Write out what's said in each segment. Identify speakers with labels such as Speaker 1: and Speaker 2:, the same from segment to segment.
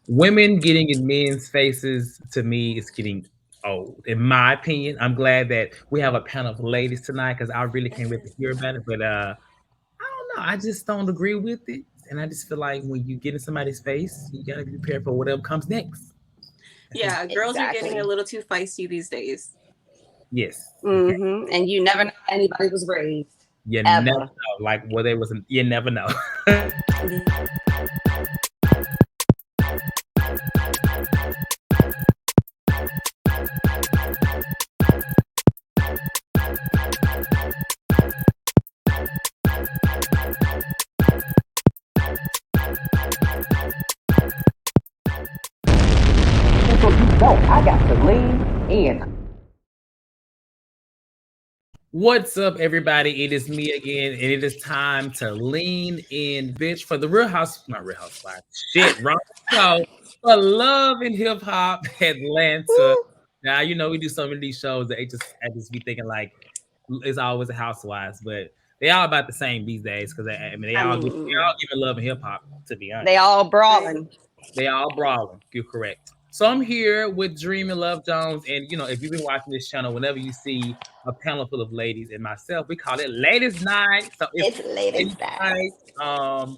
Speaker 1: women getting in men's faces to me is getting old, in my opinion. I'm glad that we have a panel of ladies tonight because I really can't wait to hear about it. But I don't know. I just don't agree with it, and I just feel like when you get in somebody's face, you gotta be prepared for whatever comes next. That's just
Speaker 2: Yeah, girls are getting a
Speaker 3: Exactly.
Speaker 2: little too feisty these days.
Speaker 1: yes. Okay.
Speaker 3: And you never know how anybody was raised.
Speaker 1: You never
Speaker 3: Ever.
Speaker 1: know. Like well, there was. You never know.
Speaker 3: So you know I got to lean in.
Speaker 1: What's up, everybody? It is me again, and it is time to lean in, bitch, for the Real House, not Real Housewives, shit, wrong show, for Love and Hip Hop Atlanta.
Speaker 3: Woo.
Speaker 1: Now, we do some of these shows that I just be thinking like it's always a Housewives, but they all about the same these days because I mean
Speaker 2: I
Speaker 1: they
Speaker 2: mean,
Speaker 1: all giving Love and Hip Hop, to be
Speaker 3: They
Speaker 1: honest.
Speaker 3: all
Speaker 2: right?
Speaker 3: brawling.
Speaker 1: They all brawling. You're correct. So I'm here with Dream and Love Jones, and if you've been watching this channel, whenever you see a panel full of ladies and myself, we call it Ladies Night. So it's
Speaker 3: It's late as
Speaker 1: Ladies
Speaker 3: that.
Speaker 1: Night,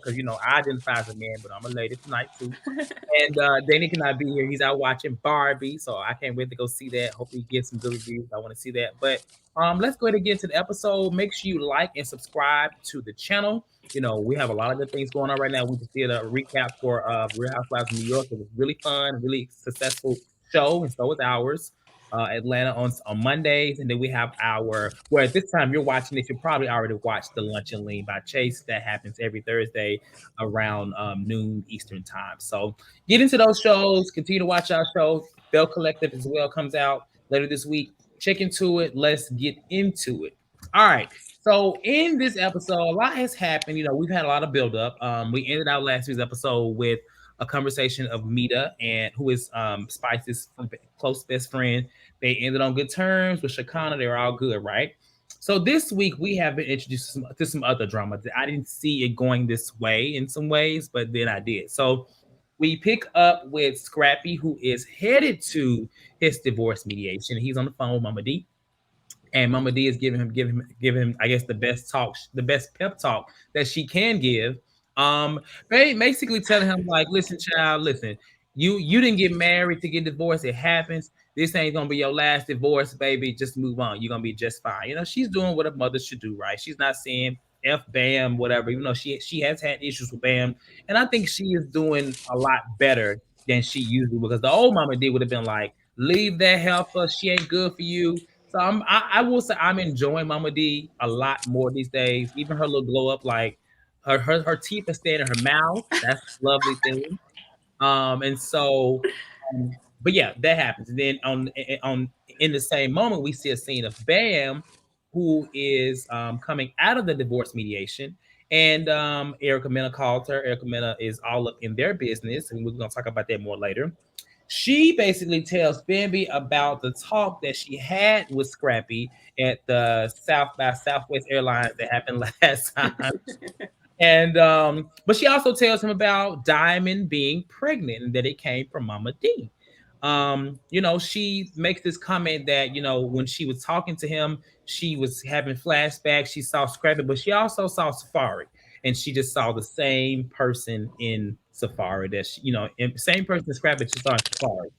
Speaker 1: because I identify as a man, but I'm a lady tonight too. And Danny cannot be here. He's out watching Barbie, so I can't wait to go see that. Hopefully, he gets some good reviews. I want to see that. But let's go ahead and get into the episode. Make sure you like and subscribe to the channel. We have a lot of good things going on right now. We just did a recap for Real Housewives of New York. It was really fun, really successful show, and so was ours. Atlanta on Mondays, and then we have where at this time you're watching this, you probably already watched the Lunch and Lean by Chase. That happens every Thursday around noon Eastern time. So get into those shows. Continue to watch our shows. Bell Collective as well comes out later this week. Check into it. Let's get into it. All right. So in this episode, a lot has happened. We've had a lot of buildup. We ended out last week's episode with a conversation of Mita and who is Spice's close best friend. They ended on good terms with Shakana. They were all good, right? So this week we have been introduced to some other drama. I didn't see it going this way in some ways, but then I did. So we pick up with Scrappy, who is headed to his divorce mediation. He's on the phone with Mama D, and Mama D is giving him, I guess, the best pep talk that she can give. Basically telling him like, listen, child, listen, you didn't get married to get divorced. It happens. This ain't gonna be your last divorce, baby. Just move on. You're gonna be just fine. She's doing what a mother should do, right? She's not saying F Bam, whatever. Even though she has had issues with Bam, and I think she is doing a lot better than she usually would, because the old Mama D would have been like, leave that heifer. She ain't good for you. So I will say I'm enjoying Mama D a lot more these days. Even her little glow up, like her teeth are staying in her mouth. That's a lovely thing. And so, but yeah, that happens. And then on in the same moment, we see a scene of Bam, who is coming out of the divorce mediation. And Erica Mena called her. Erica Mena is all up in their business, and we're gonna talk about that more later. She basically tells Bambi about the talk that she had with Scrappy at the South by Southwest Airlines that happened last time. And but she also tells him about Diamond being pregnant and that it came from Mama D. She makes this comment that, when she was talking to him, she was having flashbacks. She saw Scrappy, but she also saw Safari. And she just saw the same person in Safari that same person in Scrappy that she saw in Safari.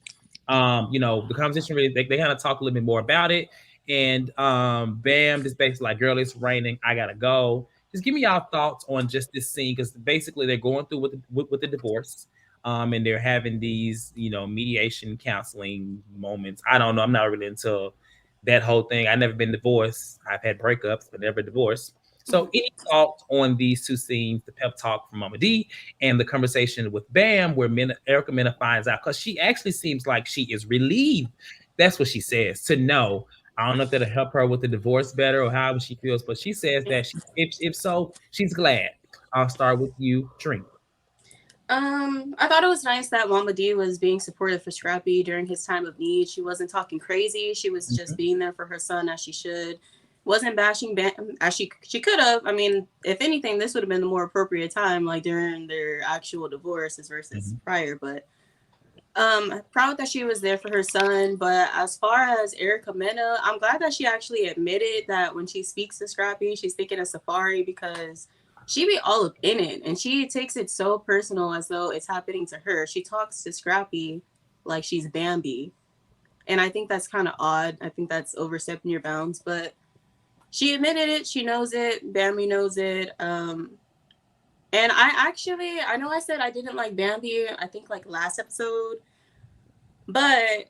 Speaker 1: The conversation really they kind of talk a little bit more about it. And Bam just basically like, girl, it's raining. I gotta go. Just give me y'all thoughts on just this scene, because basically they're going through with the divorce. And they're having these, mediation counseling moments. I don't know. I'm not really into that whole thing. I've never been divorced. I've had breakups, but never divorced. So, any thoughts on these two scenes, the pep talk from Mama D and the conversation with Bam, where Erica Mena finds out, because she actually seems like she is relieved. That's what she says, to know. I don't know if that'll help her with the divorce better or however she feels, but she says that if so, she's glad. I'll start with you, Dream.
Speaker 2: I thought it was nice that Mama D was being supportive for Scrappy during his time of need. She wasn't talking crazy. She was just
Speaker 1: Mhm.
Speaker 2: being there for her son as she should. Wasn't bashing Bam as she could have. I mean, if anything, this would have been the more appropriate time, like during their actual divorces versus
Speaker 1: Mhm.
Speaker 2: prior. But Proud that she was there for her son, but as far as Erica Mena, I'm glad that she actually admitted that when she speaks to Scrappy, she's thinking of Safari, because she be all up in it and she takes it so personal as though it's happening to her. She talks to Scrappy like she's Bambi. And I think that's kind of odd. I think that's overstepping your bounds, but she admitted it. She knows it. Bambi knows it. And I know I said I didn't like Bambi, I think like last episode, but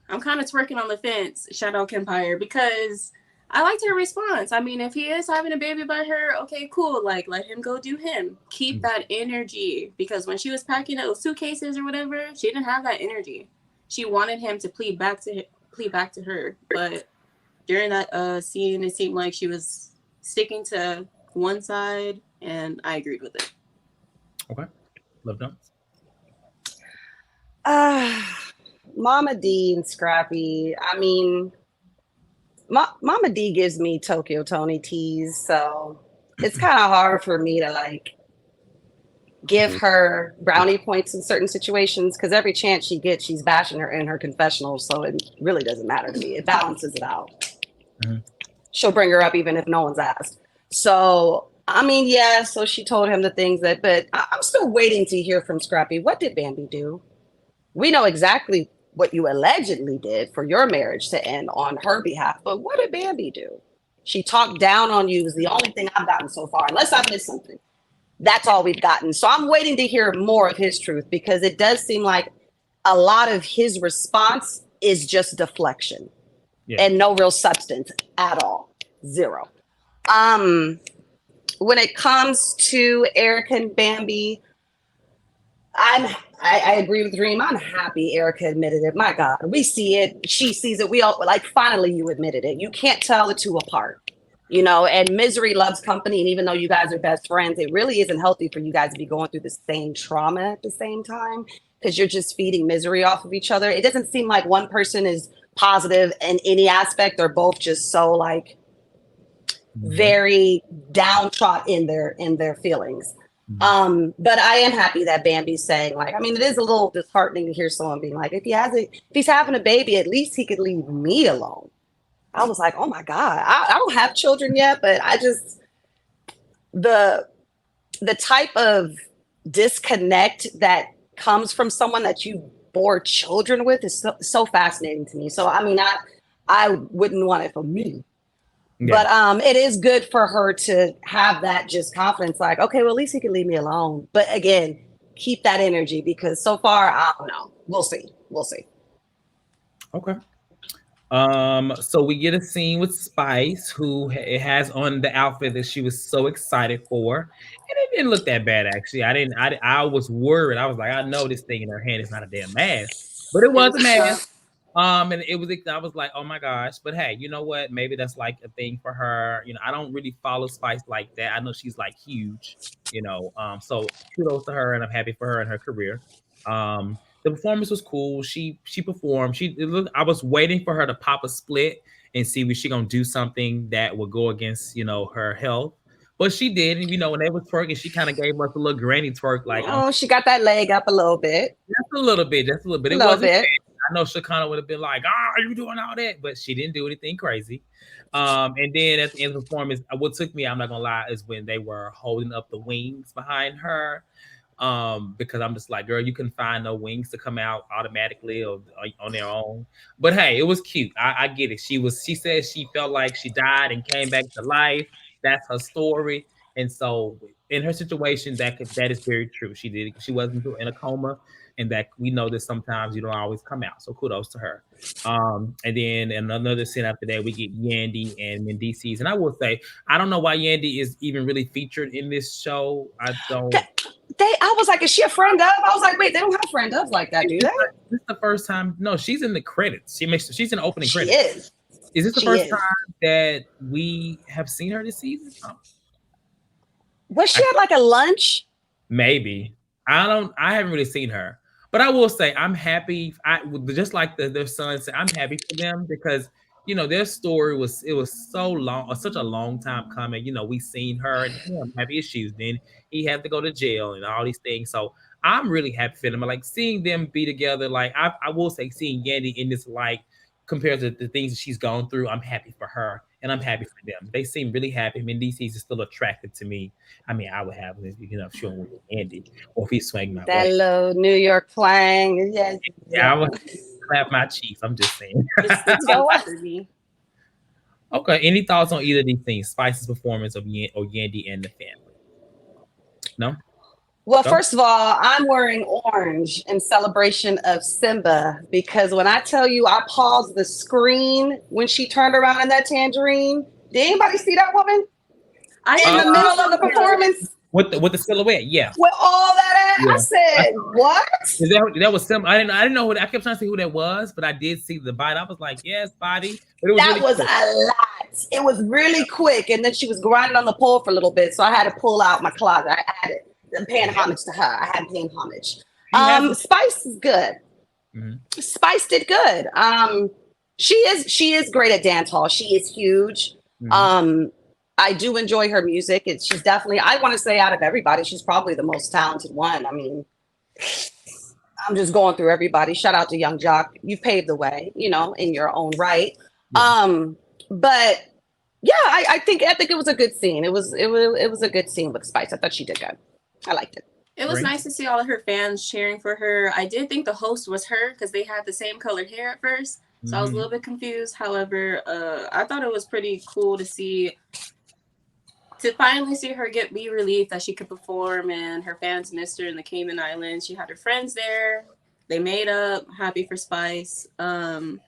Speaker 2: I'm kind of twerking on the fence, Shadow Empire, because I liked her response. I mean, if he is having a baby by her, okay, cool. Like, let him go do him. Keep that energy, because when she was packing those suitcases or whatever, she didn't have that energy. She wanted him to plead back to her, but during that scene, it seemed like she was sticking to one side, and I agreed with it.
Speaker 1: Okay. Love notes.
Speaker 4: Mama D and Scrappy. I mean, Mama D gives me Tokyo Tony tease, so it's kind of hard for me to like give her brownie points in certain situations, because every chance she gets, she's bashing her in her confessional, so it really doesn't matter to me. It balances it out. Mm-hmm. She'll bring her up even if no one's asked. So I mean, yeah, so she told him the things that, but I'm still waiting to hear from Scrappy. What did Bambi do? We know exactly what you allegedly did for your marriage to end on her behalf, but what did Bambi do? She talked down on you is the only thing I've gotten so far, unless I've missed something. That's all we've gotten. So I'm waiting to hear more of his truth, because it does seem like a lot of his response is just deflection and no real substance at all. Zero. When it comes to Erica and Bambi, I agree with Dream. I'm happy Erica admitted it. My God, we see it. She sees it. We all like, finally, you admitted it. You can't tell the two apart, you know, and misery loves company. And even though you guys are best friends, it really isn't healthy for you guys to be going through the same trauma at the same time, because you're just feeding misery off of each other. It doesn't seem like one person is positive in any aspect. They're both just so like very downtrodden in their feelings. But I am happy that Bambi's saying, like, I mean, it is a little disheartening to hear someone being like, if he's having a baby, at least he could leave me alone. I was like, oh my God, I don't have children yet, but I just, the type of disconnect that comes from someone that you bore children with is so fascinating to me. So, I mean, I wouldn't want it for me. Yeah. But it is good for her to have that just confidence, like, okay, well, at least he can leave me alone. But again, keep that energy, because so far, I don't know. We'll see.
Speaker 1: Okay. So we get a scene with Spice, who has on the outfit that she was so excited for, and it didn't look that bad actually. I was worried. I was like, I know this thing in her hand is not a damn mask, but it was a mask. And I was like, oh my gosh, but hey, you know what? Maybe that's like a thing for her. You know, I don't really follow Spice like that. I know she's like huge, you know. So kudos to her, and I'm happy for her and her career. The performance was cool. She performed. I was waiting for her to pop a split and see was she gonna do something that would go against, you know, her health. But she did, and you know, when they was twerking, she kind of gave us a little granny twerk, like,
Speaker 4: she got that leg up a little bit.
Speaker 1: Just a little bit. It wasn't bad. I know Shekinah would have been like, are you doing all that? But she didn't do anything crazy. And then at the end of the performance, what took me, I'm not gonna lie, is when they were holding up the wings behind her. Because I'm just like, girl, you can find no wings to come out automatically or on their own. But hey, it was cute. I get it. She said she felt like she died and came back to life. That's her story. And so in her situation, that is very true. She wasn't in a coma, and that we know that sometimes you don't always come out. So kudos to her. And then in another scene after that, we get Yandy and Mendices. And I will say, I don't know why Yandy is even really featured in this show. I don't.
Speaker 4: I was like, is she a friend of? I was like, wait, they don't have friend of like that, do they?
Speaker 1: This is the first time. No, she's in the credits. She's in the opening credits.
Speaker 4: She is.
Speaker 1: Is this the first time that we have seen her this season? Oh.
Speaker 4: Was she at like a lunch?
Speaker 1: Maybe. I haven't really seen her. But I will say I'm happy. Just like their son said, I'm happy for them, because you know their story was so long, such a long time coming. You know, we seen her and him have issues. Then he had to go to jail and all these things. So I'm really happy for them. Like seeing them be together. Like I will say, seeing Yandy in this light compared to the things that she's gone through, I'm happy for her and I'm happy for them. They seem really happy. I mean, DC's is still attractive to me. I mean, I would have if sure with Yandy or if he swang my
Speaker 4: That
Speaker 1: way.
Speaker 4: little New York twang. Yes,
Speaker 1: Yeah, I
Speaker 4: yes.
Speaker 1: would clap my cheeks. I'm just saying.
Speaker 2: It's the
Speaker 4: You know
Speaker 2: taste
Speaker 4: what?
Speaker 2: for me.
Speaker 1: Okay. Any thoughts on either of these things? Spice's performance of or Yandy and the family? No.
Speaker 4: Well,
Speaker 1: Go.
Speaker 4: first of all, I'm wearing orange in celebration of Simba because when I tell you I paused the screen when she turned around in that tangerine, did anybody see that woman
Speaker 2: I
Speaker 4: in
Speaker 2: didn't
Speaker 4: the
Speaker 2: see
Speaker 4: middle of the
Speaker 2: her.
Speaker 4: performance
Speaker 1: With the silhouette, yeah.
Speaker 4: with all that? I
Speaker 1: Yeah.
Speaker 4: said, what?
Speaker 1: Is that was some. I didn't know who I kept trying to see who that was, but I did see the bite. I was like, yes, body, but it was
Speaker 4: That
Speaker 1: really
Speaker 4: was
Speaker 1: quick.
Speaker 4: a lot. It was really quick. And then she was grinding on the pole for a little bit. So I had to pull out my closet. I had it. I'm paying homage to her. I had paying homage.
Speaker 1: She has.
Speaker 4: Spice is good.
Speaker 1: Mhm.
Speaker 4: Spice did good. She is great at dance hall. She is huge.
Speaker 1: Mhm.
Speaker 4: I do enjoy her music. She's definitely, I want to say out of everybody, she's probably the most talented one. I mean, I'm just going through everybody. Shout out to Young Jock. You've paved the way, in your own right.
Speaker 1: Yeah.
Speaker 4: But yeah, I think it was a good scene. It was a good scene with Spice. I thought she did good. I liked it.
Speaker 2: It was nice to see all of her fans cheering for her. I did think the host was her because they had the same colored hair at first. So I was a little bit confused. However, I thought it was pretty cool to finally see her be relieved that she could perform and her fans missed her in the Cayman Islands. She had her friends there. They made up. Happy for Spice. Happy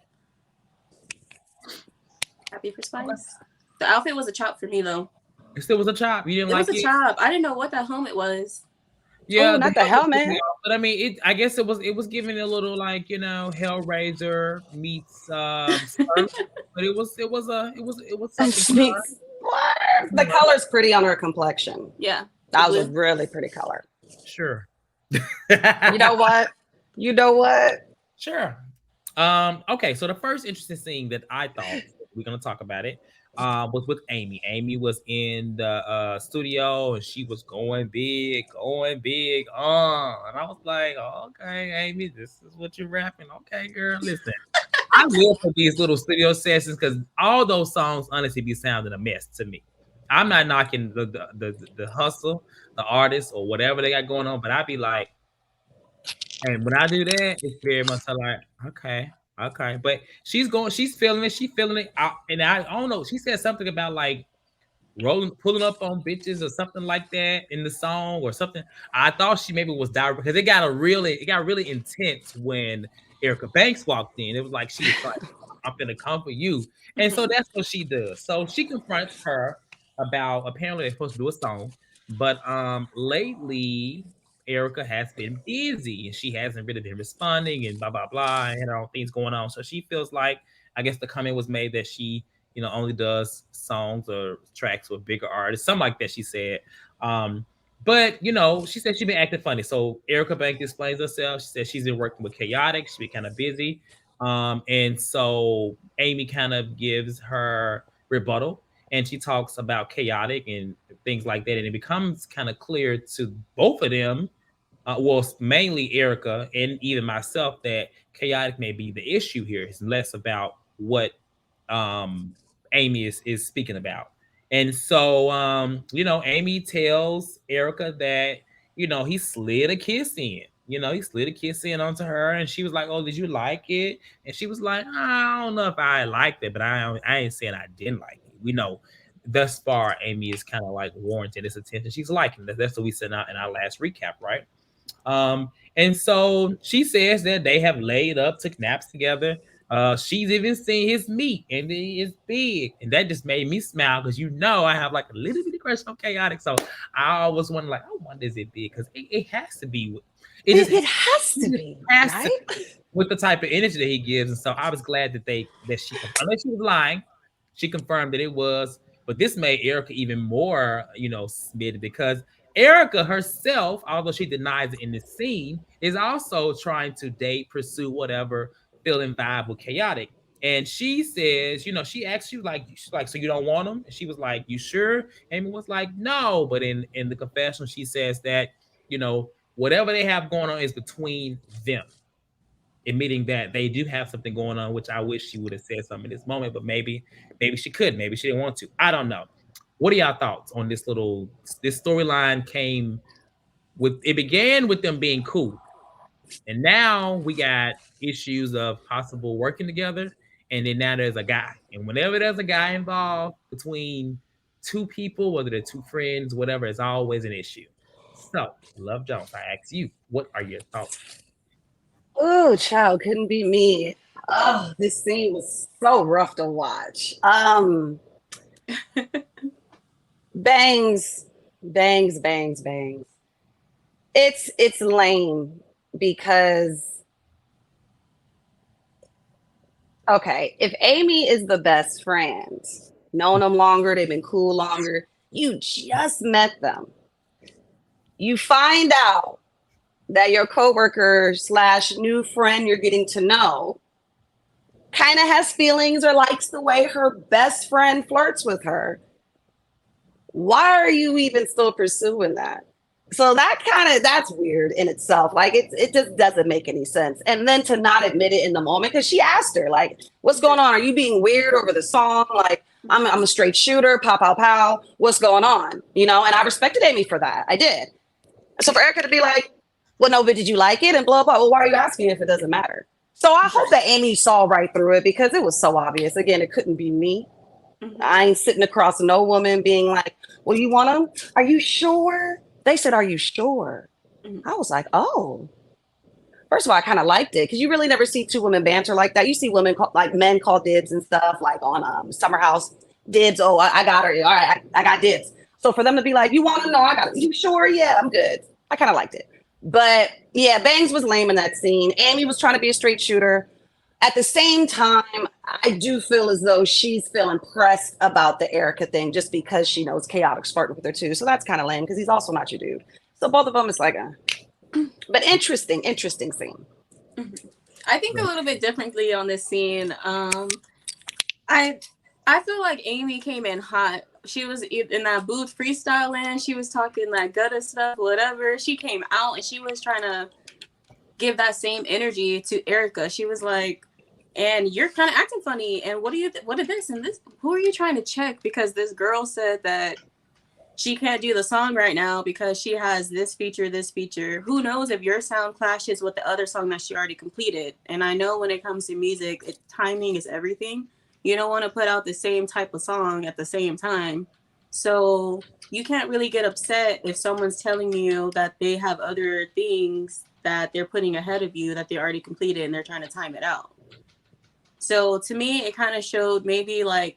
Speaker 2: for Spice. The outfit was a chop for me though.
Speaker 1: It still was a chop. You didn't
Speaker 2: It
Speaker 1: like
Speaker 2: was a
Speaker 1: it?
Speaker 2: chop. I didn't know what that helmet was.
Speaker 1: Yeah,
Speaker 4: Oh, not the helmet.
Speaker 1: but I mean, I guess it was giving it a little like Hellraiser meets Skirk, but it was something.
Speaker 4: Sneaks. What? The color's pretty on her complexion.
Speaker 2: Yeah.
Speaker 4: That was a really pretty color.
Speaker 1: Sure.
Speaker 4: You know what? You know what?
Speaker 1: Sure. Okay, so the first interesting thing that I thought we're gonna talk about it was with Amy. Amy was in the studio and she was going big, going big. And I was like, okay, Amy, this is what you're rapping. Okay, girl, listen. I live for these little studio sessions because all those songs honestly be sounding a mess to me. I'm not knocking the hustle, the artist, or whatever they got going on, but I be like, and when I do that, it's very much like, okay, okay. But she's feeling it, and I don't know. She said something about like pulling up on bitches or something like that in the song or something. I thought she maybe was direct because it got really intense when Erica Banks walked in. It was like she was like, I'm gonna come for you. And so that's what she does. So she confronts her about apparently they're supposed to do a song, but lately Erica has been busy and she hasn't really been responding and blah blah blah and her own things going on. So she feels like I guess the comment was made that she only does songs or tracks with bigger artists, something like that. She said, but she said she's been acting funny. So Erica Banks explains herself. She said she's been working with Kaotic. She's been kind of busy, and so Amy kind of gives her rebuttal, and she talks about Kaotic and things like that, and it becomes kind of clear to both of them. Well, mainly Erica and even myself, that Chaotic may be the issue here. It's less about what um Amy is speaking about. And so Amy tells Erica that, he slid a kiss in. He slid a kiss in onto her, and she was like, "Oh, did you like it?" And she was like, "I don't know if I liked it, but I ain't saying I didn't like it." We know thus far Amy is kind of like warranted this attention. She's liking that. That's what we said out in our last recap, right? And so she says that they have laid up, took naps together. She's even seen his meat, and it's big, and that just made me smile because I have like a little bit of crush on Chaotic, so I always wonder, like, I wonder is it big because it has to be.
Speaker 4: It has to be, right?
Speaker 1: With the type of energy that he gives, and so I was glad that she confirmed that she was lying. She confirmed that it was, but this made Erica even more, smitten because Erica herself, although she denies it in this scene, is also trying to date, pursue whatever, feeling vibe with Chaotic. And she says, she asked you like, she's like, so you don't want him? And she was like, you sure? Amy was like, no. But in the confession, she says that, you know, whatever they have going on is between them, admitting that they do have something going on, which I wish she would have said something in this moment, but maybe she could, maybe she didn't want to. I don't know. What are y'all thoughts on this storyline came with, it began with them being cool. And now we got issues of possible working together. And then now there's a guy. And whenever there's a guy involved between two people, whether they're two friends, whatever, it's always an issue. So, Love Jones, I ask you, what are your thoughts?
Speaker 4: Oh, child, couldn't be me. Oh, this scene was so rough to watch. Bangs, bangs, bangs, bangs. It's lame because okay, if Amy is the best friend, known them longer, they've been cool longer, you just met them. You find out that your coworker / new friend you're getting to know kind of has feelings or likes the way her best friend flirts with her. Why are you even still pursuing that? So that's weird in itself. Like it just doesn't make any sense. And then to not admit it in the moment, because she asked her, like, what's going on? Are you being weird over the song? Like, I'm a straight shooter, pow, pow, pow. What's going on? You know, and I respected Amy for that. I did. So for Erica to be like, well, no, but did you like it? And blah, blah. Well, why are you asking if it doesn't matter? So I hope that Amy saw right through it because it was so obvious. Again, it couldn't be me. I ain't sitting across no woman being like, well, you want them? Are you sure? They said, are you sure? I was like, oh. First of all, I kind of liked it because you really never see two women banter like that. You see women like men call dibs and stuff like on Summer House dibs. Oh, I got her. All right, I got dibs. So for them to be like, you want to know? I got it. You sure? Yeah, I'm good. I kind of liked it. But yeah, Bangs was lame in that scene. Amy was trying to be a straight shooter. At the same time, I do feel as though she's feeling pressed about the Erica thing just because she knows Kaotic's flirting with her too. So that's kind of lame because he's also not your dude. So both of them is like but interesting scene.
Speaker 2: I think a little bit differently on this scene. I feel like Amy came in hot. She was in that booth freestyling. She was talking like gutter stuff, whatever. She came out and she was trying to give that same energy to Erica. She was like, and you're kind of acting funny. And what is this and this? Who are you trying to check? Because this girl said that she can't do the song right now because she has this feature. Who knows if your sound clashes with the other song that she already completed? And I know when it comes to music, timing is everything. You don't want to put out the same type of song at the same time. So you can't really get upset if someone's telling you that they have other things that they're putting ahead of you that they already completed and they're trying to time it out. So to me, it kind of showed maybe like,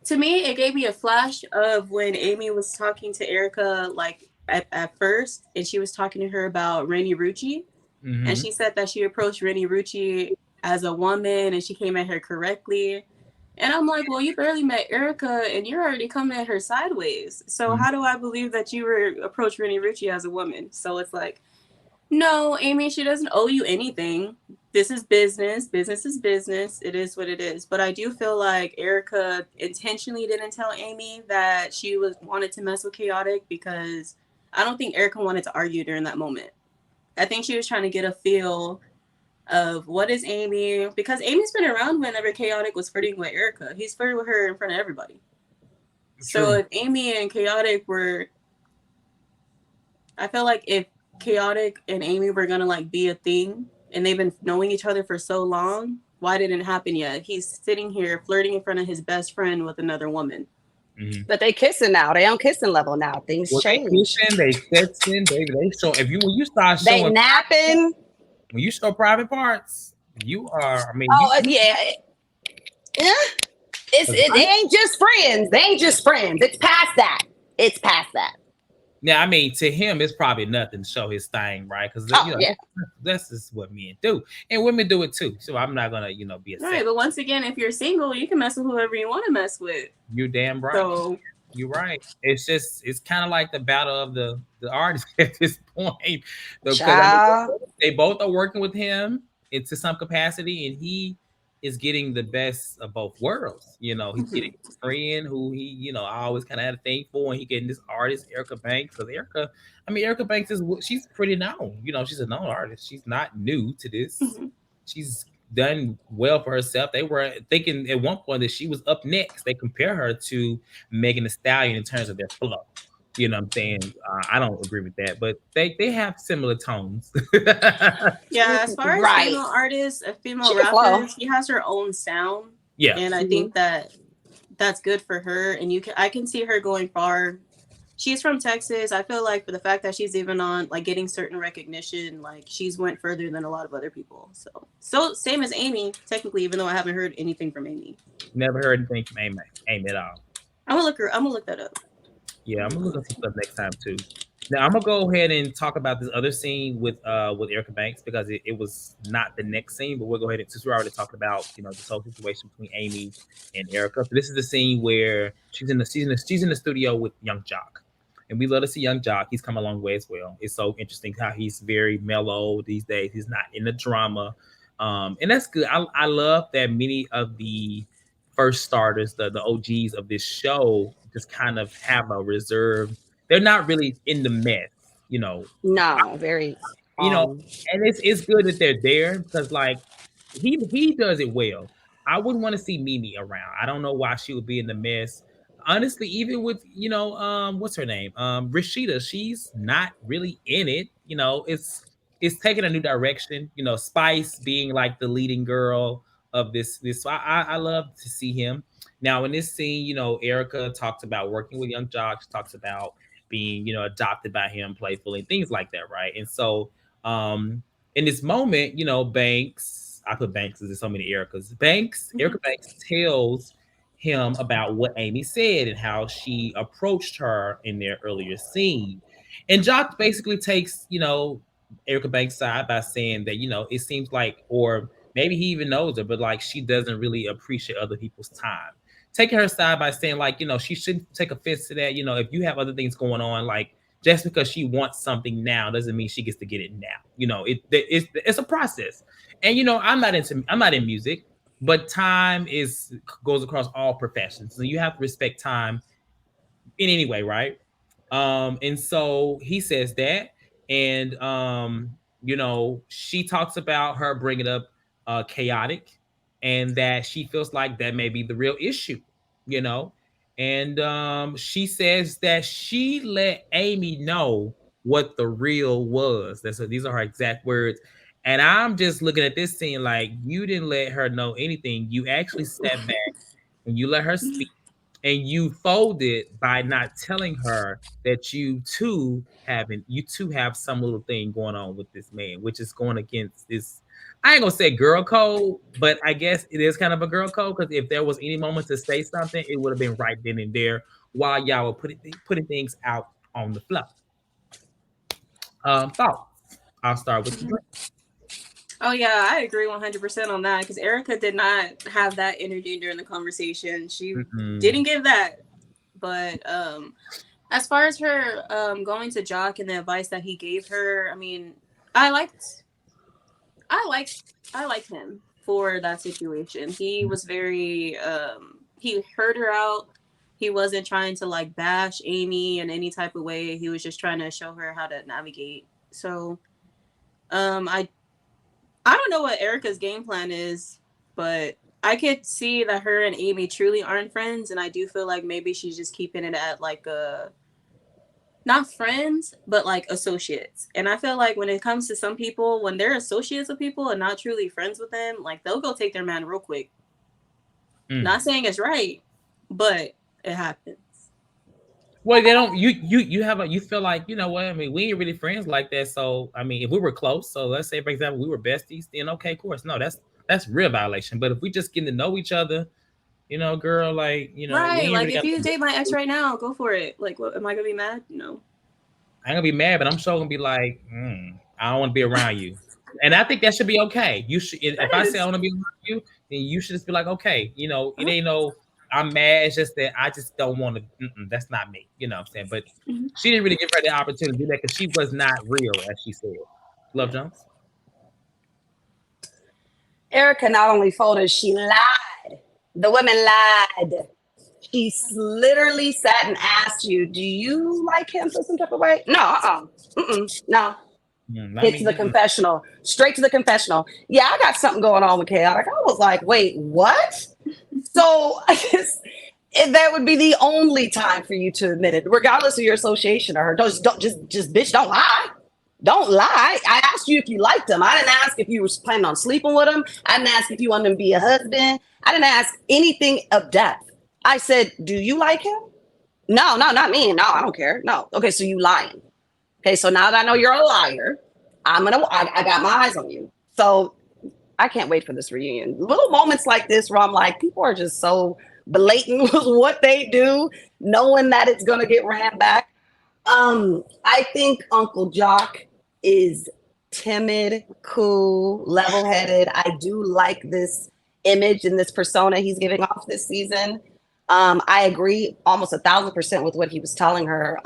Speaker 2: to me, it gave me a flash of when Amy was talking to Erica like at first, and she was talking to her about Rennie Rucci. Mm-hmm. And she said that she approached Rennie Rucci as a woman and she came at her correctly. And I'm like, well, you barely met Erica and you're already coming at her sideways. So how do I believe that you were approached Rennie Rucci as a woman? So it's like, no, Amy, she doesn't owe you anything. This is business. Business is business. It is what it is. But I do feel like Erica intentionally didn't tell Amy that she wanted to mess with Kaotic because I don't think Erica wanted to argue during that moment. I think she was trying to get a feel of what is Amy, because Amy's been around whenever Kaotic was flirting with Erica. He's flirting with her in front of everybody. True. So if Amy and Kaotic were, I feel like if Kaotic and Amy were gonna like be a thing and they've been knowing each other for so long, why didn't it happen yet? He's sitting here flirting in front of his best friend with another woman.
Speaker 4: Mm-hmm. But they kissing now. They on kissing level now. Things change.
Speaker 1: They kissing, baby. They show when you start showing,
Speaker 4: they napping.
Speaker 1: When you show private parts, you are. I mean,
Speaker 4: yeah. It ain't just friends. They ain't just friends. It's past that.
Speaker 1: Yeah, I mean, to him, it's probably nothing to show his thing, right? Because that's just what men do, and women do it too. So I'm not gonna, be a
Speaker 2: right. But once again, if you're single, you can mess with whoever you want to mess with.
Speaker 1: You're damn right. So you're right. It's kind of like the battle of the artists at this point. Because they both are working with him into some capacity, and he is getting the best of both worlds. He's getting
Speaker 2: Mhm.
Speaker 1: his friend who he, I always kind of had a thing for, and he getting this artist, Erica Banks. Because Erica Banks she's pretty known. She's a known artist. She's not new to this.
Speaker 2: Mhm.
Speaker 1: She's done well for herself. They were thinking at one point that she was up next. They compare her to Megan Thee Stallion in terms of their flow. You know what I'm saying? I don't agree with that, but they have similar tones.
Speaker 2: Yeah, as far as
Speaker 4: Right.
Speaker 2: female artists, a female
Speaker 4: She can flow.
Speaker 2: rapper, she has her own sound,
Speaker 1: Yeah.
Speaker 2: and I think that that's good for her. And I can see her going far. She's from Texas. I feel like for the fact that she's even on like getting certain recognition, like she's went further than a lot of other people. So same as Amy, technically, even though I haven't heard anything from Amy.
Speaker 1: Never heard anything from Amy at all.
Speaker 2: I'm gonna look that up.
Speaker 1: Yeah, I'm gonna look at some stuff next time too. Now I'm gonna go ahead and talk about this other scene with Erica Banks because it was not the next scene, but we'll go ahead and since we're already talking about this whole situation between Amy and Erica. So this is the scene where she's in the studio with Young Jock. And we love to see Young Jock. He's come a long way as well. It's so interesting how he's very mellow these days. He's not in the drama. And that's good. I love that many of the first starters, the OGs of this show, just kind of have a reserve. They're not really in the mess, you know.
Speaker 4: No, very
Speaker 1: You know,
Speaker 4: calm.
Speaker 1: and it's good that they're there because like he does it well. I wouldn't want to see Mimi around. I don't know why she would be in the mess. Honestly, even with what's her name? RASHEEDA, she's not really in it. It's taking a new direction. Spice being like the leading girl of this. So I love to see him. Now in this scene, Erica talks about working with Young Jock. She talks about being, adopted by him playfully, and things like that, right? And so in this moment, Banks, I put Banks because there's so many Ericas. Erica Banks tells him about what Amy said and how she approached her in their earlier scene. And Jock basically takes, Erica Banks' side by saying that, it seems like, or maybe he even knows her, but like she doesn't really appreciate other people's time. Taking her side by saying, like, she shouldn't take offense to that. If you have other things going on, like, just because she wants something now doesn't mean she gets to get it now. It's a process. And I'm not in music, but time goes across all professions. So you have to respect time in any way, right? And so he says that, and she talks about her bringing up Chaotic, and that she feels like that may be the real issue, you know. And she says that she let Amy know what the real was. These are her exact words. And I'm just looking at this scene like you didn't let her know anything. You actually sat back and you let her speak, and you folded by not telling her that you too have some little thing going on with this man, which is going against this. I ain't gonna say girl code, but I guess it is kind of a girl code because if there was any moment to say something, it would have been right then and there while y'all were putting things out on the floor. Thoughts. I'll start with you.
Speaker 2: Oh yeah, I agree 100% on that because Erica did not have that energy during the conversation. She didn't give that. But as far as her going to Jock and the advice that he gave her, I mean, I liked him for that situation. He was very he heard her out. He wasn't trying to like bash Amy in any type of way. He was just trying to show her how to navigate. So I don't know what Erica's game plan is, but I could see that her and Amy truly aren't friends, and I do feel like maybe she's just keeping it at like not friends, but like associates. And I feel like when it comes to some people, when they're associates with people and not truly friends with them, like they'll go take their man real quick. Not saying it's right, but it happens.
Speaker 1: Well, they don't. You feel like, you know what? I mean, we ain't really friends like that. So I mean, if we were close, so let's say for example we were besties, then okay, of course, no, that's real violation. But if we just getting to know each other, girl, like we
Speaker 2: Right.
Speaker 1: ain't
Speaker 2: Like
Speaker 1: really
Speaker 2: if
Speaker 1: got.
Speaker 2: you date my ex right now, go for it. Like, what, am I gonna be mad? No.
Speaker 1: I ain't gonna be mad, but I'm sure gonna be like, I don't want to be around you. And I think that should be okay. You should. If I say I want to be around you, then you should just be like, okay, it ain't no. I'm mad. It's just that I just don't want to. That's not me. You know what I'm saying? But she didn't really give her the opportunity to do that because she was not real, as she said. Love Jones.
Speaker 4: Erica not only folded, she lied. The woman lied. She literally sat and asked you, "Do you like him for some type of way?" No, no.
Speaker 1: Let
Speaker 4: Get to
Speaker 1: me.
Speaker 4: the confessional, straight to the confessional. Yeah, I got something going on with Kaotic. I was like, wait, what? So I guess that would be the only time for you to admit it, regardless of your association or her. Don't just bitch, don't lie. Don't lie. I asked you if you liked him. I didn't ask if you were planning on sleeping with him. I didn't ask if you wanted him to be a husband. I didn't ask anything of depth. I said, do you like him? No, not me. No, I don't care. No. Okay, so you lying. Okay, so now that I know you're a liar, I got my eyes on you. So I can't wait for this reunion. Little moments like this where I'm like, people are just so blatant with what they do, knowing that it's gonna get ran back. I think Uncle Jock is timid, cool, level-headed. I do like this image and this persona he's giving off this season. I agree almost 1,000% with what he was telling her.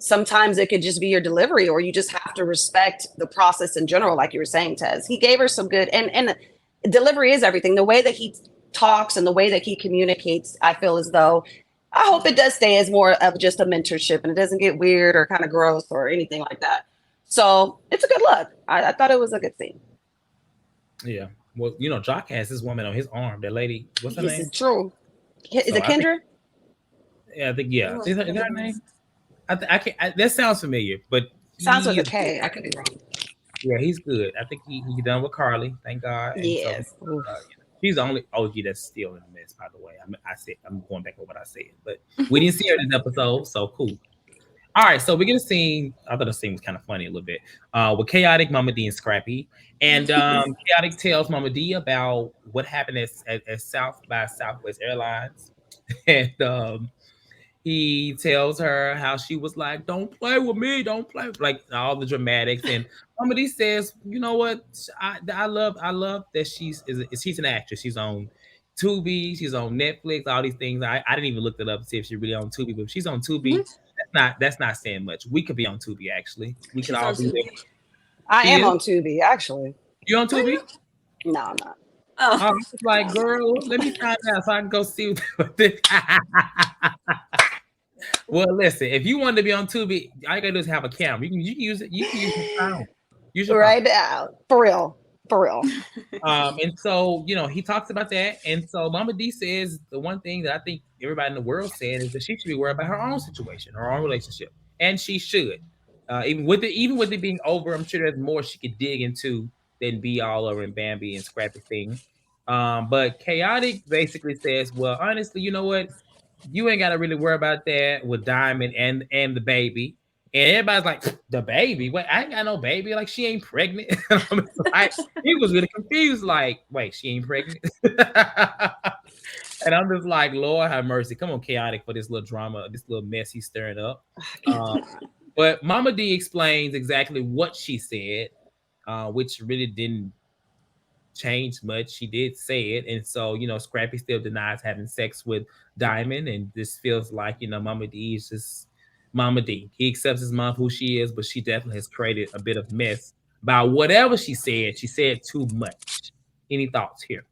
Speaker 4: Sometimes it could just be your delivery, or you just have to respect the process in general, like you were saying, Tez. He gave her some good, and delivery is everything. The way that he talks and the way that he communicates, I feel as though, I hope it does stay as more of just a mentorship and it doesn't get weird or kind of gross or anything like that. So it's a good look. I thought it was a good scene.
Speaker 1: Yeah. Well, Jock has this woman on his arm. That lady, what's her
Speaker 4: This
Speaker 1: name?
Speaker 4: is true. Is
Speaker 1: So
Speaker 4: it Kendra?
Speaker 1: I think yeah. Is that her name? I can't. That sounds familiar, but
Speaker 4: Sounds with a K. I could be wrong.
Speaker 1: yeah, he's good. I think he done with Carly, thank God. And
Speaker 4: Yes.
Speaker 1: so she's the only OG that's still in the mess. By the way, I'm going back over what I said, but we didn't see her in this episode, so cool. All right, so we get a scene. I thought the scene was kind of funny a little bit. With Kaotic, Mama D, and Scrappy, and Kaotic tells Mama D about what happened at South by Southwest Airlines, and he tells her how she was like, "Don't play with me, don't play," like all the dramatics. And Mama D says, "You know what? I love that she's an actress. She's on Tubi, she's on Netflix, all these things. I didn't even look it up to see if she's really on Tubi, but if she's on Tubi, that's not saying much. We could be on Tubi actually. We could all be there.
Speaker 4: I am on Tubi, actually.
Speaker 1: You on Tubi?
Speaker 4: No, I'm not.
Speaker 2: Oh,
Speaker 1: like, girl, let me find out so I can go see what this. Well, listen, if you want to be on Tubi, all you gotta do is have a camera. You can use it. You can use your phone. Use your
Speaker 4: right now, for real.
Speaker 1: And so he talks about that, and so Mama D says the one thing that I think everybody in the world said is that she should be worried about her own situation, her own relationship, and she should. Even with it being over, I'm sure there's more she could dig into than be all over in Bambi and Scrappy thing. But Kaotic basically says, well, honestly, you know what? You ain't got to really worry about that with Diamond and the baby. And everybody's like, the baby? Wait, I ain't got no baby. Like, she ain't pregnant. Like, he was really confused. Like, wait, she ain't pregnant? And I'm just like, Lord have mercy. Come on, Kaotic, for this little drama, this little mess he's stirring up. But Mama D explains exactly what she said, which really didn't change much. She did say it. And so, Scrappy still denies having sex with Diamond. And this feels like, Mama D is just Mama D. He accepts his mom who she is, but she definitely has created a bit of mess by whatever she said. She said too much. Any thoughts here?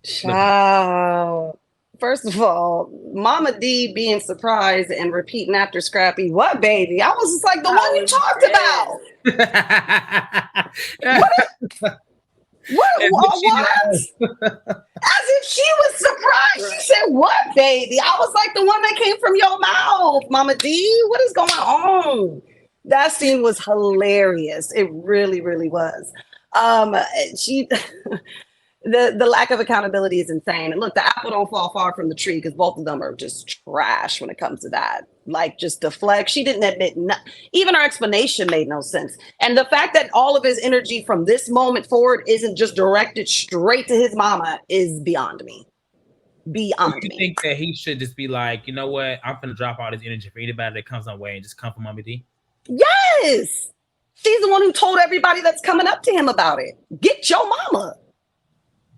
Speaker 4: Ciao. First of all, Mama D being surprised and repeating after Scrappy, "What baby?" I was just like, the one you talked about. What? As if she was surprised. She said, "What baby?" I was like, the one that came from your mouth, Mama D. What is going on? That scene was hilarious. It really, really was. She the lack of accountability is insane. And look, the apple don't fall far from the tree because both of them are just trash when it comes to that. Like, just deflect. She didn't admit even her explanation made no sense. And the fact that all of his energy from this moment forward isn't just directed straight to his mama is beyond me. Beyond me.
Speaker 1: You think that he should just be like, you know what? I'm gonna drop all this energy for anybody that comes my way and just come for Mama D?
Speaker 4: Yes. She's the one who told everybody that's coming up to him about it. Get your mama.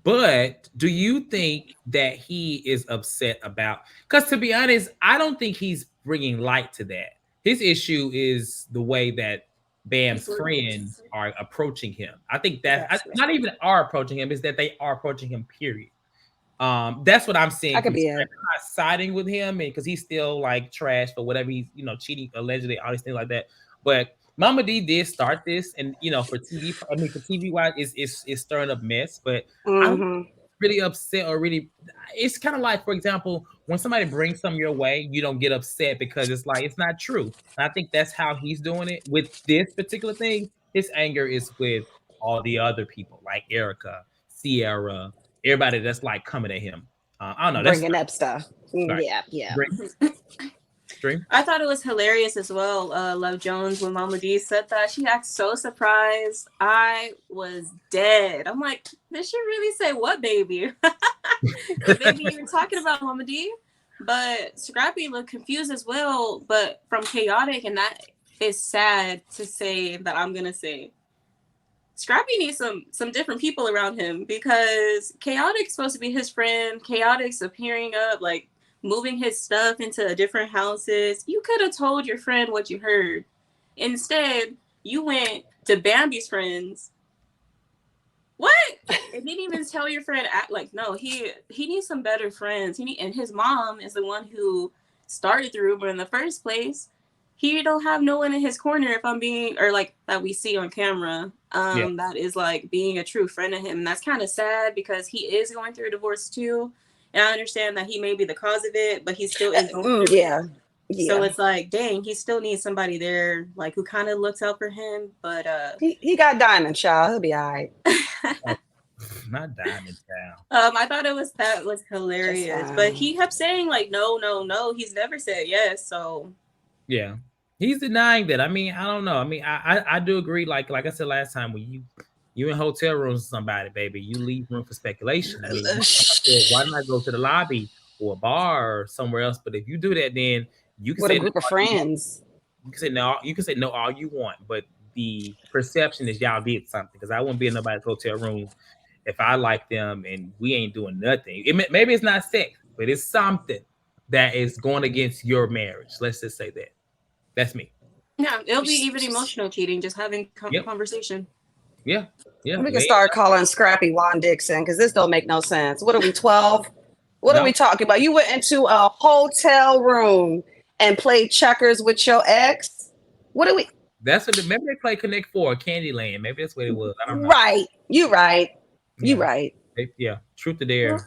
Speaker 1: But do you think that he is upset about? Because to be honest, I don't think he's bringing light to that. His issue is the way that Bam's friends are approaching him. I think
Speaker 2: That's
Speaker 1: not even are approaching him, is that they are approaching him, period. That's what I'm seeing
Speaker 4: I could
Speaker 1: from
Speaker 4: be
Speaker 1: Scrappy.
Speaker 4: it.
Speaker 1: I'm not siding with him because he's still like trash for whatever he's, cheating allegedly, all these things like that. But Mama D did start this, and for TV, I mean for TV wise, it's stirring up mess. But I'm
Speaker 4: Hmm.
Speaker 1: really upset, or really, it's kind of like, for example, when somebody brings something your way, you don't get upset because it's like it's not true. And I think that's how he's doing it with this particular thing. His anger is with all the other people like Erica, Sierra, everybody that's like coming at him. I don't know. That's
Speaker 4: Bringing up stuff.
Speaker 1: right.
Speaker 4: Yeah, yeah.
Speaker 1: Dream.
Speaker 2: I thought it was hilarious as well, Love Jones, when Mama D said that. She acted so surprised. I was dead. I'm like, did she really say what, baby? Baby, you were talking about Mama D? But Scrappy looked confused as well, but from Kaotic, and that is sad to say that I'm going to say. Scrappy needs some different people around him because Kaotic's supposed to be his friend. Kaotic's appearing up, like moving his stuff into different houses. You could have told your friend what you heard. Instead, you went to Bambi's friends. What? And didn't even tell your friend. Like, no, he needs some better friends. And his mom is the one who started the rumor in the first place. He don't have no one in his corner, if I'm being, or like that we see on camera, that is like being a true friend of him. And that's kind of sad because he is going through a divorce too. And I understand that he may be the cause of it, but he still is going through
Speaker 4: Yeah.
Speaker 2: it.
Speaker 4: Yeah.
Speaker 2: So it's like, dang, he still needs somebody there, like who kind of looks out for him. But
Speaker 4: he got Diamond, child. He'll be all right.
Speaker 1: Not Diamond Town.
Speaker 2: I thought that was hilarious. But he kept saying like, no, no, no. He's never said yes. So
Speaker 1: yeah, he's denying that. I mean, I don't know. I mean, I do agree. Like I said last time, when you in hotel rooms with somebody, baby, you leave room for speculation. I mean, why not go to the lobby or a bar or somewhere else? But if you do that, then you can
Speaker 4: With
Speaker 1: say
Speaker 4: a group of friends.
Speaker 1: You can say no. You can say no all you want, but the perception is y'all did something. Because I wouldn't be in nobody's hotel room if I like them and we ain't doing nothing. Maybe it's not sex, but it's something that is going against your marriage. Let's just say that. That's me.
Speaker 2: yeah, it'll be even emotional cheating, just having
Speaker 1: Yep.
Speaker 2: conversation.
Speaker 1: Yeah.
Speaker 4: We can start calling Scrappy Juan Dixon because this don't make no sense. What are we, 12? What are we talking about? You went into a hotel room and played checkers with your ex? What are we?
Speaker 1: That's what maybe they play Connect 4 Candyland. Maybe that's what it was. I don't know.
Speaker 4: Right. You right.
Speaker 1: Yeah.
Speaker 4: You right.
Speaker 1: Yeah. Truth to dare.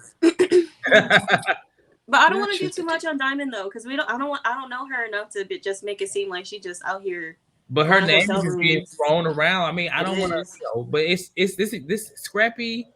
Speaker 2: But I don't want to do too much on Diamond though, because I don't know her enough to just make it seem like she just out here.
Speaker 1: But her name is just being thrown around. I mean, I don't want to, but it's this Scrappy.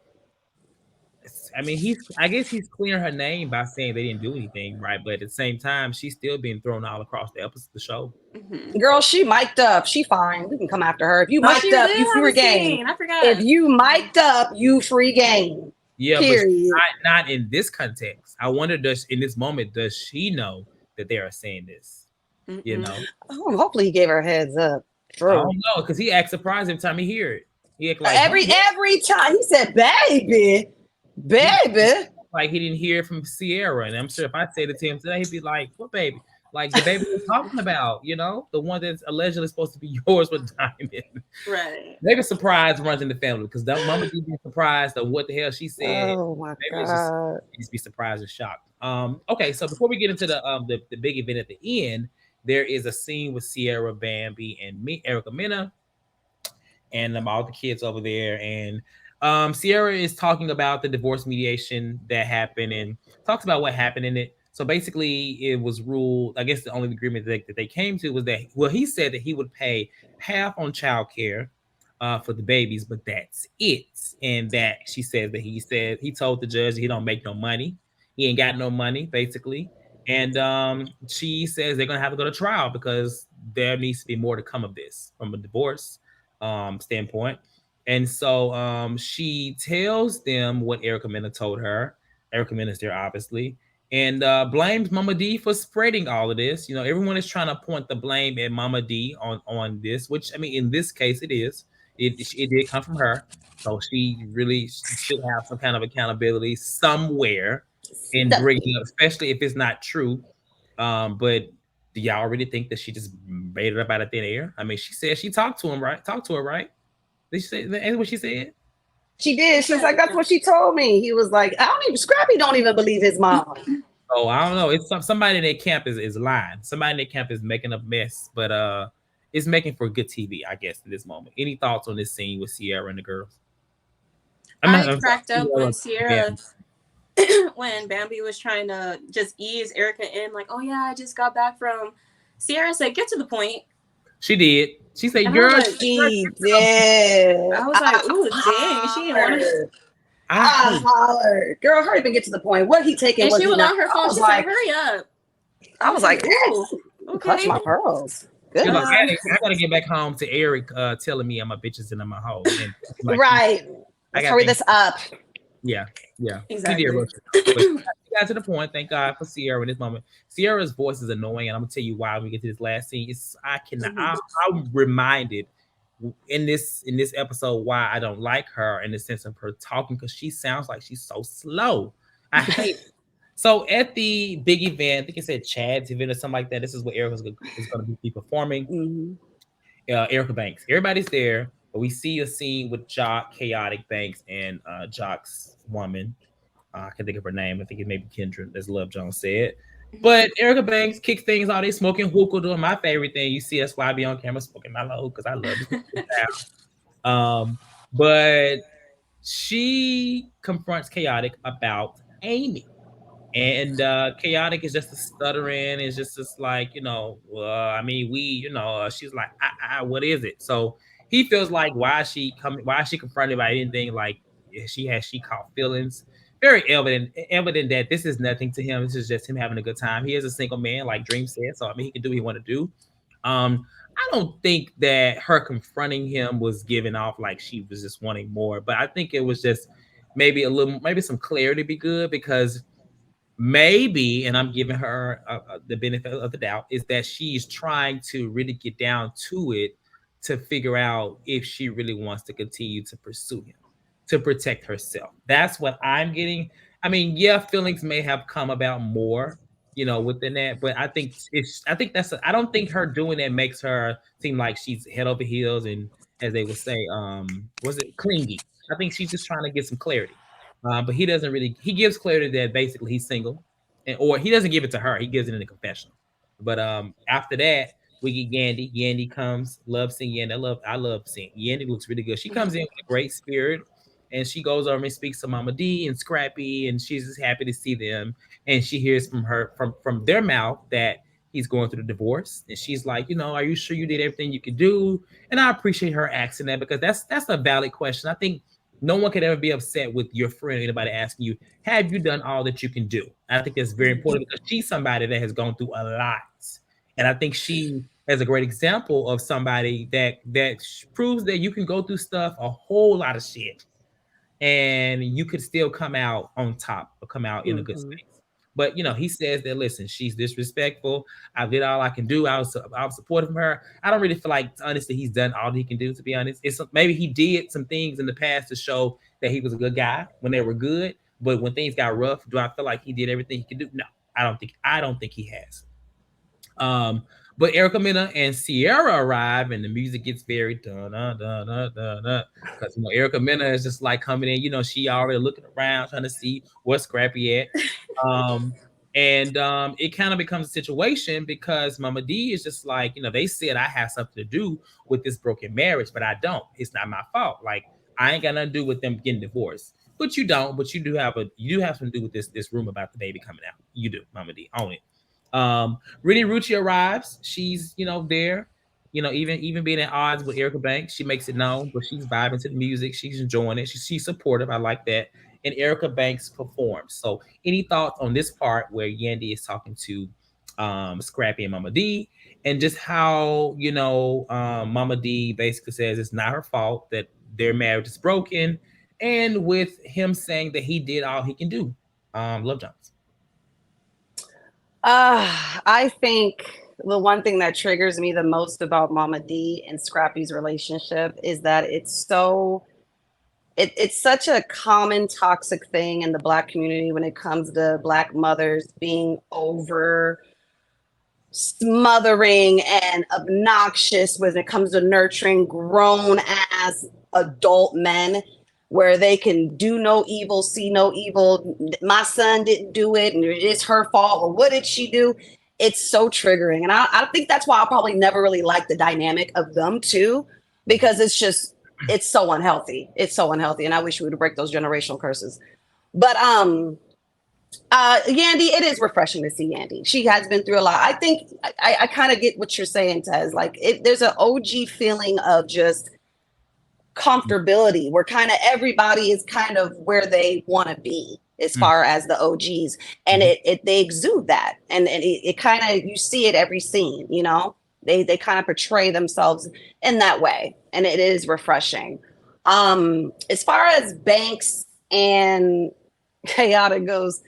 Speaker 1: I mean, I guess he's clearing her name by saying they didn't do anything, right? But at the same time, she's still being thrown all across the show.
Speaker 2: Mm-hmm.
Speaker 4: Girl, she mic'd up. She fine. We can come after her. If you mic'd up, you free game.
Speaker 2: I forgot.
Speaker 4: If you mic'd up, you free game.
Speaker 1: Yeah,
Speaker 4: period.
Speaker 1: But not in this context. I wonder, in this moment, does she know that they are saying this? Mm-mm. You know?
Speaker 4: Oh, hopefully he gave her a heads up.
Speaker 1: True. I don't know, because he acts surprised every time he hear it. He act like
Speaker 4: every time he said, baby.
Speaker 1: Like he didn't hear it from Sierra. And I'm sure if I said it to him today, he'd be like, what baby? Like the baby we're talking about, the one that's allegedly supposed to be yours with Diamond.
Speaker 2: Right.
Speaker 1: Maybe surprise runs in the family because that mama be surprised of what the hell she said.
Speaker 4: Oh my God.
Speaker 1: Just be surprised and shocked. Okay, so before we get into the big event at the end, there is a scene with Sierra, Bambi, and Erica Mena, and all the kids over there. And Sierra is talking about the divorce mediation that happened and talks about what happened in it. So basically, it was ruled, I guess the only agreement that they came to was that, well, he said that he would pay half on childcare for the babies, but that's it. And that she said that he told the judge that he don't make no money. He ain't got no money, basically. And she says they're going to have to go to trial because there needs to be more to come of this from a divorce standpoint. And so she tells them what Erica Mena told her. Erica Mena is there, obviously. And blames Mama D for spreading all of this. Everyone is trying to point the blame at Mama D on this, which, I mean, in this case, it is. It did come from her. So she really should have some kind of accountability somewhere in bringing up, especially if it's not true. But Do y'all really think that she just made it up out of thin air? I mean, she said she talked to him, right? Talked to her, right? Did she say that's what she said?
Speaker 4: She did. She's like, that's what she told me. He was like, Scrappy don't even believe his mom.
Speaker 1: Oh, I don't know. It's somebody in their camp is lying. Somebody in their camp is making a mess, but it's making for good TV, I guess, at this moment. Any thoughts on this scene with Sierra and the girls?
Speaker 2: I
Speaker 1: I'm
Speaker 2: cracked up when
Speaker 1: Sierra,
Speaker 2: Sierra, when Bambi was trying to just ease Erica in, like, oh yeah, I just got back from. Sierra said, "Get to the point."
Speaker 1: She did. She said,
Speaker 2: And
Speaker 1: "Girl,
Speaker 2: I was like,
Speaker 4: She did.
Speaker 2: I was like, ooh, dang, she didn't want to.
Speaker 1: I
Speaker 4: hollered. Girl, hurry up and get to the point. What he taking?
Speaker 2: And
Speaker 4: What
Speaker 2: she
Speaker 4: he
Speaker 2: was
Speaker 4: not?
Speaker 2: on her phone.
Speaker 4: I was
Speaker 2: She
Speaker 4: like,
Speaker 2: said, "Hurry up."
Speaker 4: I was like,
Speaker 2: ooh,
Speaker 4: clutch
Speaker 2: okay.
Speaker 4: my pearls. Good.
Speaker 1: She's like, I gotta get back home to Eric telling me I'm a bitches and I'm a hoe. And like,
Speaker 4: right. Let's hurry this up.
Speaker 1: Yeah.
Speaker 2: Exactly.
Speaker 1: She did, but she got to the point. Thank God for Sierra in this moment. Sierra's voice is annoying, and I'm gonna tell you why when we get to this last scene. I'm reminded in this episode why I don't like her in the sense of her talking, because she sounds like she's so slow. I hate it. So at the big event, I think it said Chad's event or something like that. This is what Erica is going to be performing.
Speaker 4: Mm-hmm.
Speaker 1: Erica Banks. Everybody's there, but we see a scene with Jock, Kaotic Banks, and Jock's woman. I can think of her name. I think it may be Kendra, as Love Jones said. But Erica Banks kicks things out. They smoking hookah, doing my favorite thing. You see us why I be on camera smoking my low because I love it. But she confronts Kaotic about Amy. And Kaotic is just a stuttering, is just like, I mean, she's like, what is it? So he feels like, why is she confronted by anything? Like, she caught feelings. Very evident that this is nothing to him. This is just him having a good time. He is a single man, like Dream said. So I mean, he can do what he want to do. I don't think that her confronting him was giving off like she was just wanting more, but I think it was just maybe some clarity be good, because maybe, and I'm giving her the benefit of the doubt, is that she's trying to really get down to it to figure out if she really wants to continue to pursue him, to protect herself. That's what I'm getting. I mean, yeah, feelings may have come about more, within that, but I think I don't think her doing that makes her seem like she's head over heels and, as they would say, was it clingy? I think she's just trying to get some clarity. But he doesn't really. He gives clarity that basically he's single, or he doesn't give it to her. He gives it in the confessional. But after that, we get Yandy. Yandy comes. Love seeing Yandy. I love seeing Yandy. Looks really good. She comes in with a great spirit, and she goes over and speaks to Mama D and Scrappy, and she's just happy to see them. And she hears from their mouth that he's going through the divorce, and she's like, are you sure you did everything you could do? And I appreciate her asking that, because that's a valid question. I think no one could ever be upset with your friend or anybody asking you, have you done all that you can do? I think that's very important, because she's somebody that has gone through a lot. And I think she is a great example of somebody that proves that you can go through stuff, a whole lot of shit, and you could still come out on top or come out in a good space. But he says that, listen, she's disrespectful. I did all I can do. I was supportive of her. I don't really feel like, honestly, he's done all he can do, to be honest. Maybe he did some things in the past to show that he was a good guy when they were good. But when things got rough, do I feel like he did everything he could do? No, I don't think he has. But Erica Mena and Sierra arrive, and the music gets very dun dun dun dun dun dun, because Erica Mena is just like coming in. She already looking around trying to see where Scrappy at. And it kind of becomes a situation because Mama D is just like, they said I have something to do with this broken marriage, but I don't. It's not my fault. Like, I ain't got nothing to do with them getting divorced. But you don't. But you do have something to do with this rumor about the baby coming out. You do, Mama D. Own it. Rini Rucci arrives. She's, there, even being at odds with Erica Banks, she makes it known, but she's vibing to the music. She's enjoying it. She's supportive. I like that. And Erica Banks performs. So any thoughts on this part where Yandy is talking to Scrappy and Mama D, and just how, Mama D basically says it's not her fault that their marriage is broken, and with him saying that he did all he can do. Love Jones.
Speaker 4: I think the one thing that triggers me the most about Mama D and Scrappy's relationship is that it's such a common toxic thing in the Black community when it comes to Black mothers being over smothering and obnoxious when it comes to nurturing grown ass adult men where they can do no evil, see no evil. My son didn't do it and it's her fault. Or what did she do? It's so triggering. And I think that's why I probably never really liked the dynamic of them too, because it's so unhealthy. It's so unhealthy. And I wish we would break those generational curses. But Yandy, it is refreshing to see Yandy. She has been through a lot. I think I kind of get what you're saying, Tez. Like there's an OG feeling of just comfortability where kind of everybody is kind of where they want to be as far as the OGs, and they exude that, and it kind of, you see it every scene. You know, they kind of portray themselves in that way, and it is refreshing. As far as Banks and Kaotic goes,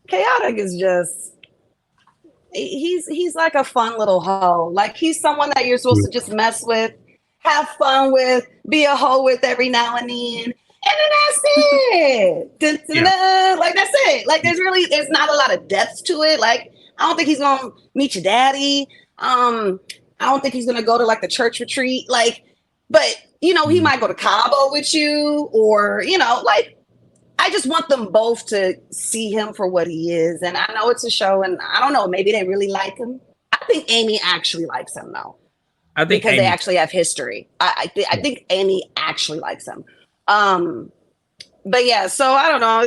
Speaker 4: Kaotic is just he's like a fun little hoe. Like he's someone that you're supposed to just mess with, have fun with, be a hoe with every now and then. And then that's it. Yeah. Like that's it. Like there's not a lot of depth to it. Like I don't think he's gonna meet your daddy. I don't think he's gonna go to like the church retreat. Like, but you know, he might go to Cabo with you, or you know, like I just want them both to see him for what he is. And I know it's a show, and I don't know, maybe they really like him. I think Amy actually likes him though. I think because they actually have history. I think Amy actually likes him. But yeah, so I don't know.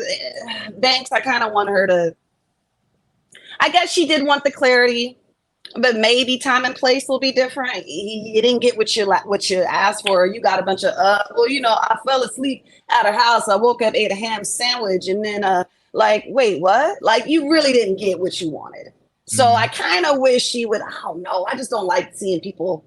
Speaker 4: Banks, I kind of want her to. I guess she did want the clarity, but maybe time and place will be different. You didn't get what you asked for. You got a bunch of well, you know, I fell asleep at her house. I woke up, ate a ham sandwich, and then like, wait, what? Like, you really didn't get what you wanted. So I kind of wish she would. I don't know. I just don't like seeing people.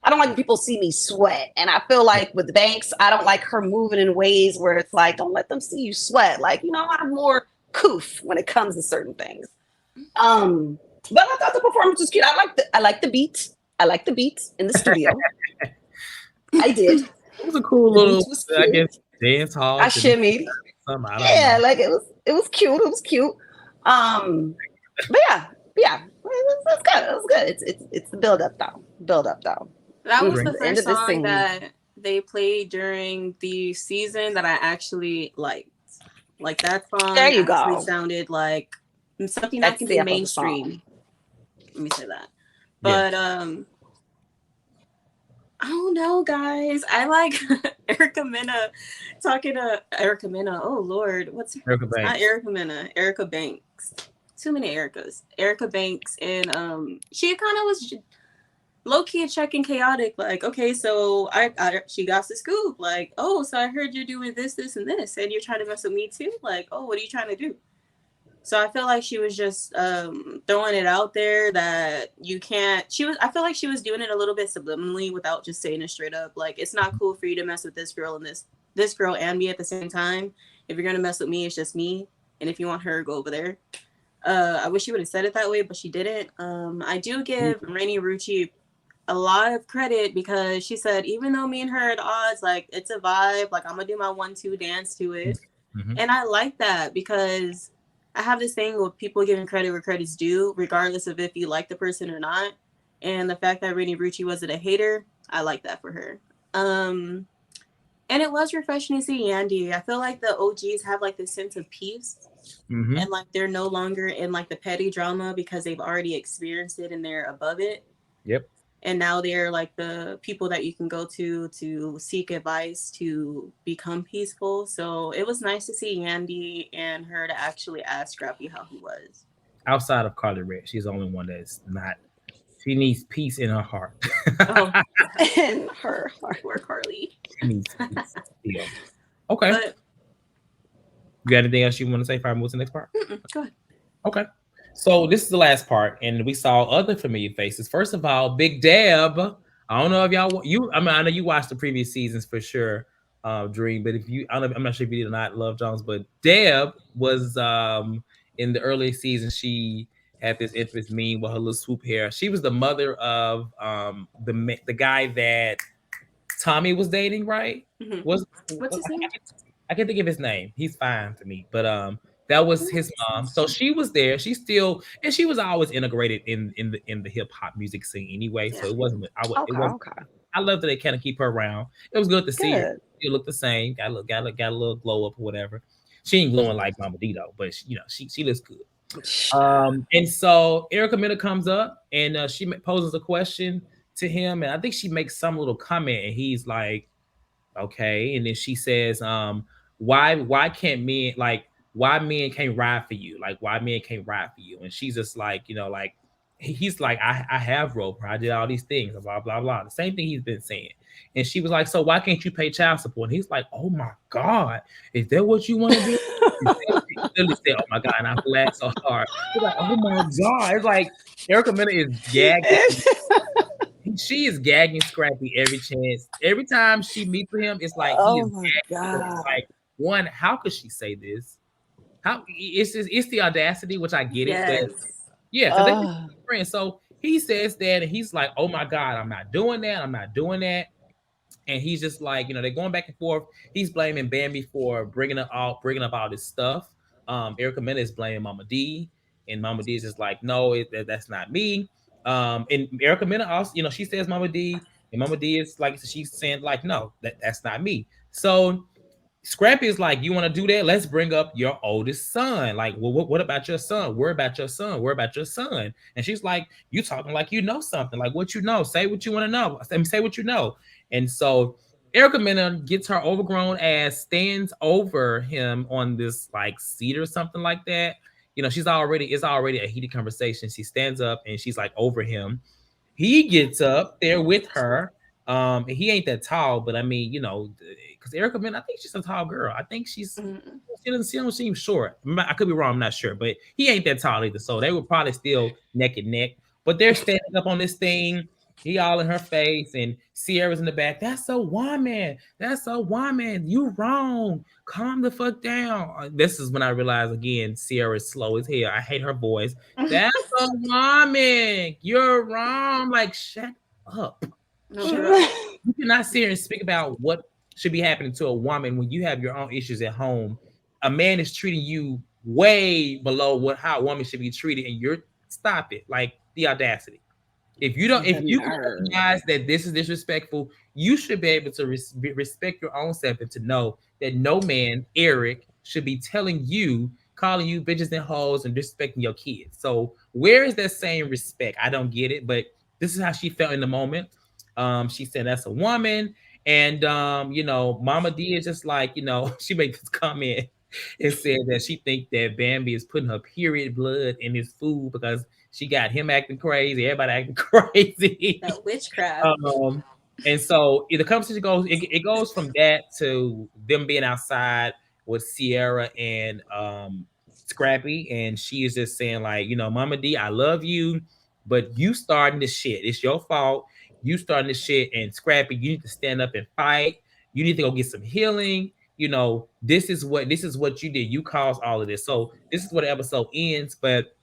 Speaker 4: I don't like when people see me sweat. And I feel like with Banks, I don't like her moving in ways where it's like, don't let them see you sweat. Like, you know, I'm more coof when it comes to certain things. But I thought the performance was cute. I like the beat. I like the beat in the studio. I did.
Speaker 1: It was a cool little, I guess, dance hall.
Speaker 4: I shimmied. Yeah, like it was cute. It was cute. But yeah. It was good. It was good. It's the build up though.
Speaker 2: That was the first song that they played during the season that I actually liked. Like that song
Speaker 4: there you go.
Speaker 2: Sounded like something that can be mainstream. Let me say that. But I don't know, guys. I like Erica Mena talking to Erica Mena. Oh Lord, what's
Speaker 1: Erica Banks?
Speaker 2: Not Erica Mena. Erica Banks. Too many Ericas. Erica Banks, and she kind of was low-key checking Kaotic, like, okay, so she got the scoop, like, oh, so I heard you're doing this, and this, and you're trying to mess with me too, like, oh, what are you trying to do? So I feel like she was just throwing it out there that you can't. I feel like she was doing it a little bit subliminally without just saying it straight up, like, it's not cool for you to mess with this girl and this girl and me at the same time. If you're gonna mess with me, it's just me, and if you want her, go over there. I wish she would have said it that way, but she didn't. I do give Rainey Rucci a lot of credit because she said, even though me and her are at odds, like, it's a vibe, like, I'm gonna do my 1-2 dance to it. And I like that because I have this thing with people giving credit where credit's due, regardless of if you like the person or not. And the fact that Rainey Rucci wasn't a hater, I like that for her. And it was refreshing to see Yandy. I feel like the OGs have like this sense of peace. And like they're no longer in like the petty drama because they've already experienced it and they're above it.
Speaker 1: Yep.
Speaker 2: And now they're like the people that you can go to seek advice to become peaceful. So it was nice to see Yandy and her to actually ask Scrappy how he was.
Speaker 1: Outside of Carly Red, she's the only one that's not. She needs peace in her heart.
Speaker 2: In her heart. Poor Carly.
Speaker 1: She needs peace. Yeah. Okay. But, you got anything else you want to say before I move to the next part?
Speaker 2: Go ahead.
Speaker 1: Okay. So this is the last part, and we saw other familiar faces. First of all, Big Deb. I don't know if y'all I know you watched the previous seasons for sure, Dream. But I'm not sure if you did or not, Love Jones. But Deb was in the early seasons. She had this infamous meme with her little swoop hair. She was the mother of the guy that Tommy was dating, right?
Speaker 2: What's his name?
Speaker 1: I can't think of his name. He's fine to me, but That was his mom. So she was there. She still, and she was always integrated in the hip hop music scene anyway. So
Speaker 2: Yeah.
Speaker 1: it wasn't. It
Speaker 4: Okay,
Speaker 1: was.
Speaker 4: okay.
Speaker 1: I love that they kind of keep her around. It was good to see her.
Speaker 4: Good.
Speaker 1: She looked the same. Got a little glow up or whatever. She ain't glowing like Mama D though, but she looks good. And so Erica Mena comes up and she poses a question to him, and I think she makes some little comment, and he's like, okay. And then she says, why can't men like why men can't ride for you? Like why men can't ride for you? And she's just like, like he's like, I have rope, I did all these things, blah, blah, blah. The same thing he's been saying. And she was like, so why can't you pay child support? And he's like, oh my God, is that what you want to do? He literally said, oh my God, and I laughed so hard. He's like, oh my God. It's like Erica Mena is gagging. She is gagging Scrappy every chance. Every time she meets with him, it's like he
Speaker 4: Oh
Speaker 1: is
Speaker 4: my
Speaker 1: gagging her. It's
Speaker 4: God.
Speaker 1: like, one, how could she say this? How it's the audacity, which I get it, but
Speaker 2: Yes.
Speaker 1: yeah, because they be friends. So he says that, and he's like, "Oh my God, I'm not doing that. I'm not doing that." And he's just like, they're going back and forth. He's blaming Bambi for bringing up all this stuff. Erica Mena is blaming Mama D, and Mama D is just like, no, that's not me. And Erica Mena also, she says Mama D, and Mama D is like, she's saying like, no, that's not me. So Scrappy is like, you want to do that? Let's bring up your oldest son. Like, well, what about your son? Where about your son? Where about your son? And she's like, you talking like you know something. Like, what you know? Say what you want to know. Say what you know. And so Erica Mena gets her overgrown ass, stands over him on this like seat or something like that. It's already a heated conversation. She stands up and she's like over him. He gets up there with her. He ain't that tall, but I mean, because Erica Mena, I think she's a tall girl. I think she don't seem short. I could be wrong, I'm not sure, but he ain't that tall either. So they were probably still neck and neck. But they're standing up on this thing. He all in her face, and Sierra's in the back. That's a woman. That's a woman. You wrong. Calm the fuck down. This is when I realized again, Sierra's slow as hell. I hate her voice. That's a woman. You're wrong. Like, shut up.
Speaker 2: No,
Speaker 1: Shut
Speaker 2: girl.
Speaker 1: up. You cannot sit here and speak about what should be happening to a woman when you have your own issues at home. A man is treating you way below how a woman should be treated, and you're stop it. Like the audacity. If you can recognize that this is disrespectful, you should be able to respect your own self and to know that no man, Eric, should be telling you, calling you bitches and hoes and disrespecting your kids. So where is that same respect? I don't get it, but this is how she felt in the moment. She said that's a woman, and Mama D is just like, she made this comment and said that she think that Bambi is putting her period blood in his food because she got him acting crazy, everybody acting crazy.
Speaker 2: That witchcraft.
Speaker 1: And so the conversation goes, it goes from that to them being outside with Sierra and Scrappy, and she is just saying like, Mama D, I love you, but you starting this shit. It's your fault. You starting this shit, and Scrappy, you need to stand up and fight. You need to go get some healing. This is what you did. You caused all of this. So this is where the episode ends, but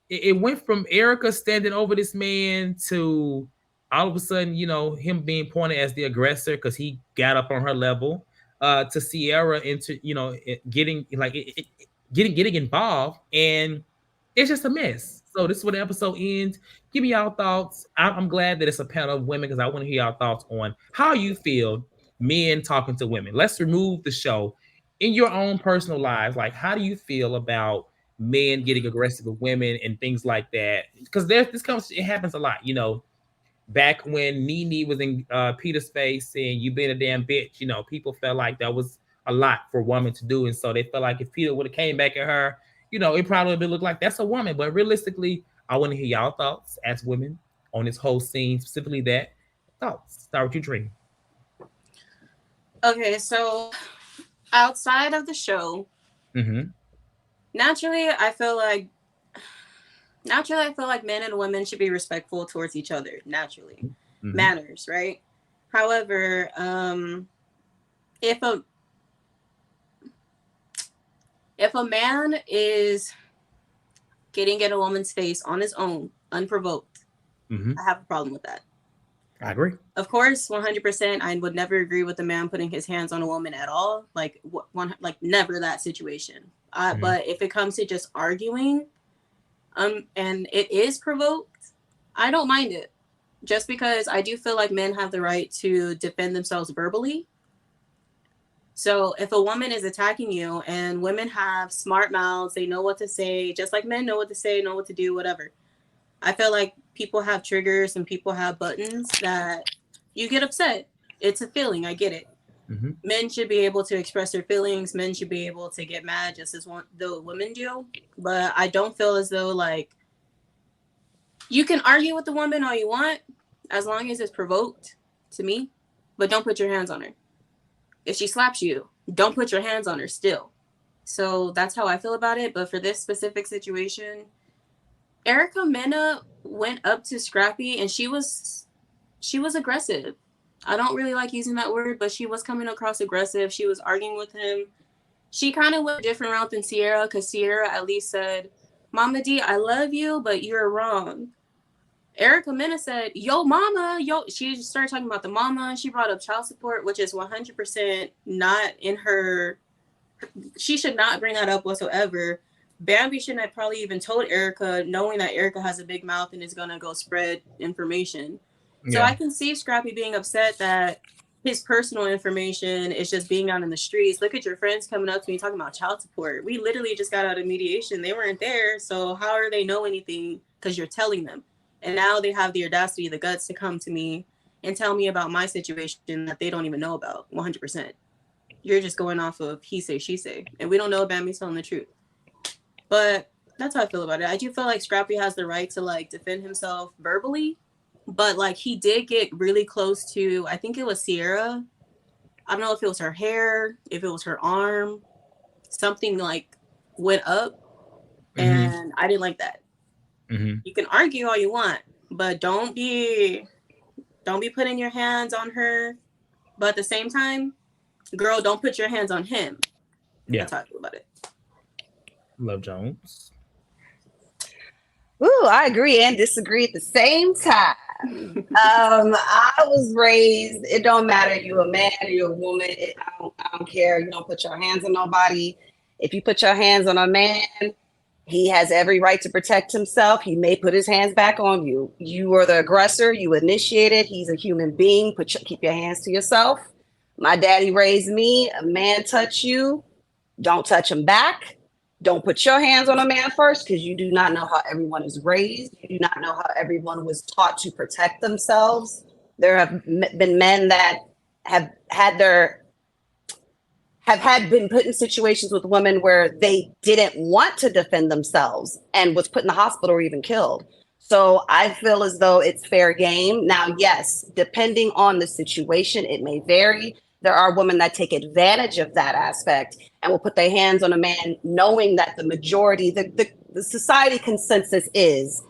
Speaker 1: it went from Erica standing over this man to all of a sudden, him being pointed as the aggressor because he got up on her level, to Sierra into, getting like getting involved, and it's just a mess. So this is where the episode ends. Give me y'all thoughts. I'm glad that it's a panel of women because I want to hear y'all thoughts on how you feel men talking to women. Let's remove the show in your own personal lives. Like, how do you feel about men getting aggressive with women and things like that? Because it happens a lot. Back when Nene was in Peter's face saying you been a damn bitch, people felt like that was a lot for a woman to do, and so they felt like if Peter would have came back at her, it probably would look like that's a woman. But realistically, I want to hear y'all thoughts as women on this whole scene, specifically that thoughts. Start with you, Dream.
Speaker 2: Okay, so outside of the show, naturally I feel like men and women should be respectful towards each other. Naturally, manners, right? However, if a man is getting in a woman's face on his own, unprovoked, I have a problem with that.
Speaker 1: I agree.
Speaker 2: Of course, 100%. I would never agree with a man putting his hands on a woman at all. Like never that situation. But if it comes to just arguing, and it is provoked, I don't mind it. Just because I do feel like men have the right to defend themselves verbally. So if a woman is attacking you, and women have smart mouths, they know what to say, just like men know what to say, know what to do, whatever. I feel like people have triggers and people have buttons that you get upset. It's a feeling. I get it.
Speaker 1: Mm-hmm.
Speaker 2: Men should be able to express their feelings. Men should be able to get mad just as though women do. But I don't feel as though, like, you can argue with the woman all you want as long as it's provoked to me, but don't put your hands on her. If she slaps you, don't put your hands on her still. So that's how I feel about it. But for this specific situation, Mena went up to Scrappy and she was aggressive. I don't really like using that word, but she was coming across aggressive. She was arguing with him. She kind of went a different route than Sierra, because Sierra at least said, Mama D, I love you, but you're wrong. Mena said, yo, mama, yo. She started talking about the mama. She brought up child support, which is 100% not in her. She should not bring that up whatsoever. Bambi shouldn't have probably even told Erica, knowing that Erica has a big mouth and is going to go spread information. Yeah. So I can see Scrappy being upset that his personal information is just being out in the streets. Look at your friends coming up to me talking about child support. We literally just got out of mediation. They weren't there. So how are they know anything? Because you're telling them. And now they have the audacity, the guts to come to me and tell me about my situation that they don't even know about 100%. You're just going off of he say, she say. And we don't know if Bambi's telling the truth. But that's how I feel about it. I do feel like Scrappy has the right to, like, defend himself verbally. But, like, he did get really close to, I think it was Sierra. I don't know if it was her hair, if it was her arm. Something, like, went up. And I didn't like that. You can argue all you want, but don't be putting your hands on her. But at the same time, girl, don't put your hands on him. Yeah. That's how I feel about it.
Speaker 1: Love Jones.
Speaker 4: Ooh, I agree and disagree at the same time. I was raised, it don't matter, you a man or you a woman, I don't care. You don't put your hands on nobody. If you put your hands on a man, he has every right to protect himself. He may put his hands back on you. You are the aggressor. You initiated. He's a human being. Keep your hands to yourself. My daddy raised me. A man touch you, don't touch him back. Don't put your hands on a man first, because you do not know how everyone is raised. You do not know how everyone was taught to protect themselves. There have been men that have been put in situations with women where they didn't want to defend themselves and was put in the hospital or even killed. So I feel as though it's fair game. Now, yes, depending on the situation, it may vary. There are women that take advantage of that aspect and will put their hands on a man knowing that the majority, the society consensus is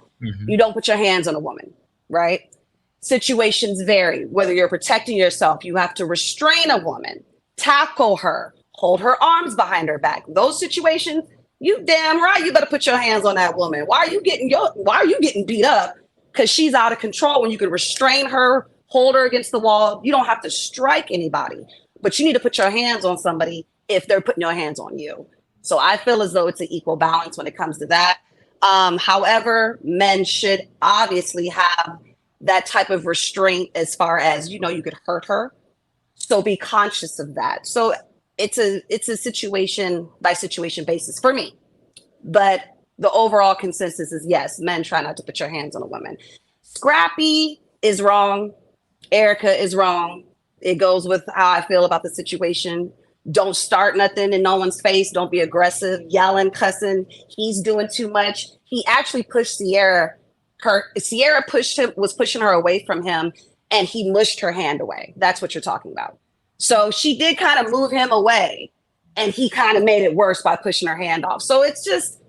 Speaker 4: you don't put your hands on a woman, right? Situations vary. Whether you're protecting yourself, you have to restrain a woman, tackle her, hold her arms behind her back. Those situations, you damn right, you better put your hands on that woman. Why are you getting beat up? Because she's out of control when you can restrain her, hold her against the wall. You don't have to strike anybody, but you need to put your hands on somebody if they're putting your hands on you. So I feel as though it's an equal balance when it comes to that. However, men should obviously have that type of restraint as far as, you could hurt her. So be conscious of that. So it's a situation by situation basis for me. But the overall consensus is yes, men try not to put your hands on a woman. Scrappy is wrong. Erica is wrong. It goes with how I feel about the situation. Don't start nothing in no one's face. Don't be aggressive, yelling, cussing. He's doing too much. He actually pushed Sierra. Sierra was pushing her away from him, and he mushed her hand away. That's what you're talking about. So she did kind of move him away, and he kind of made it worse by pushing her hand off. So it's just,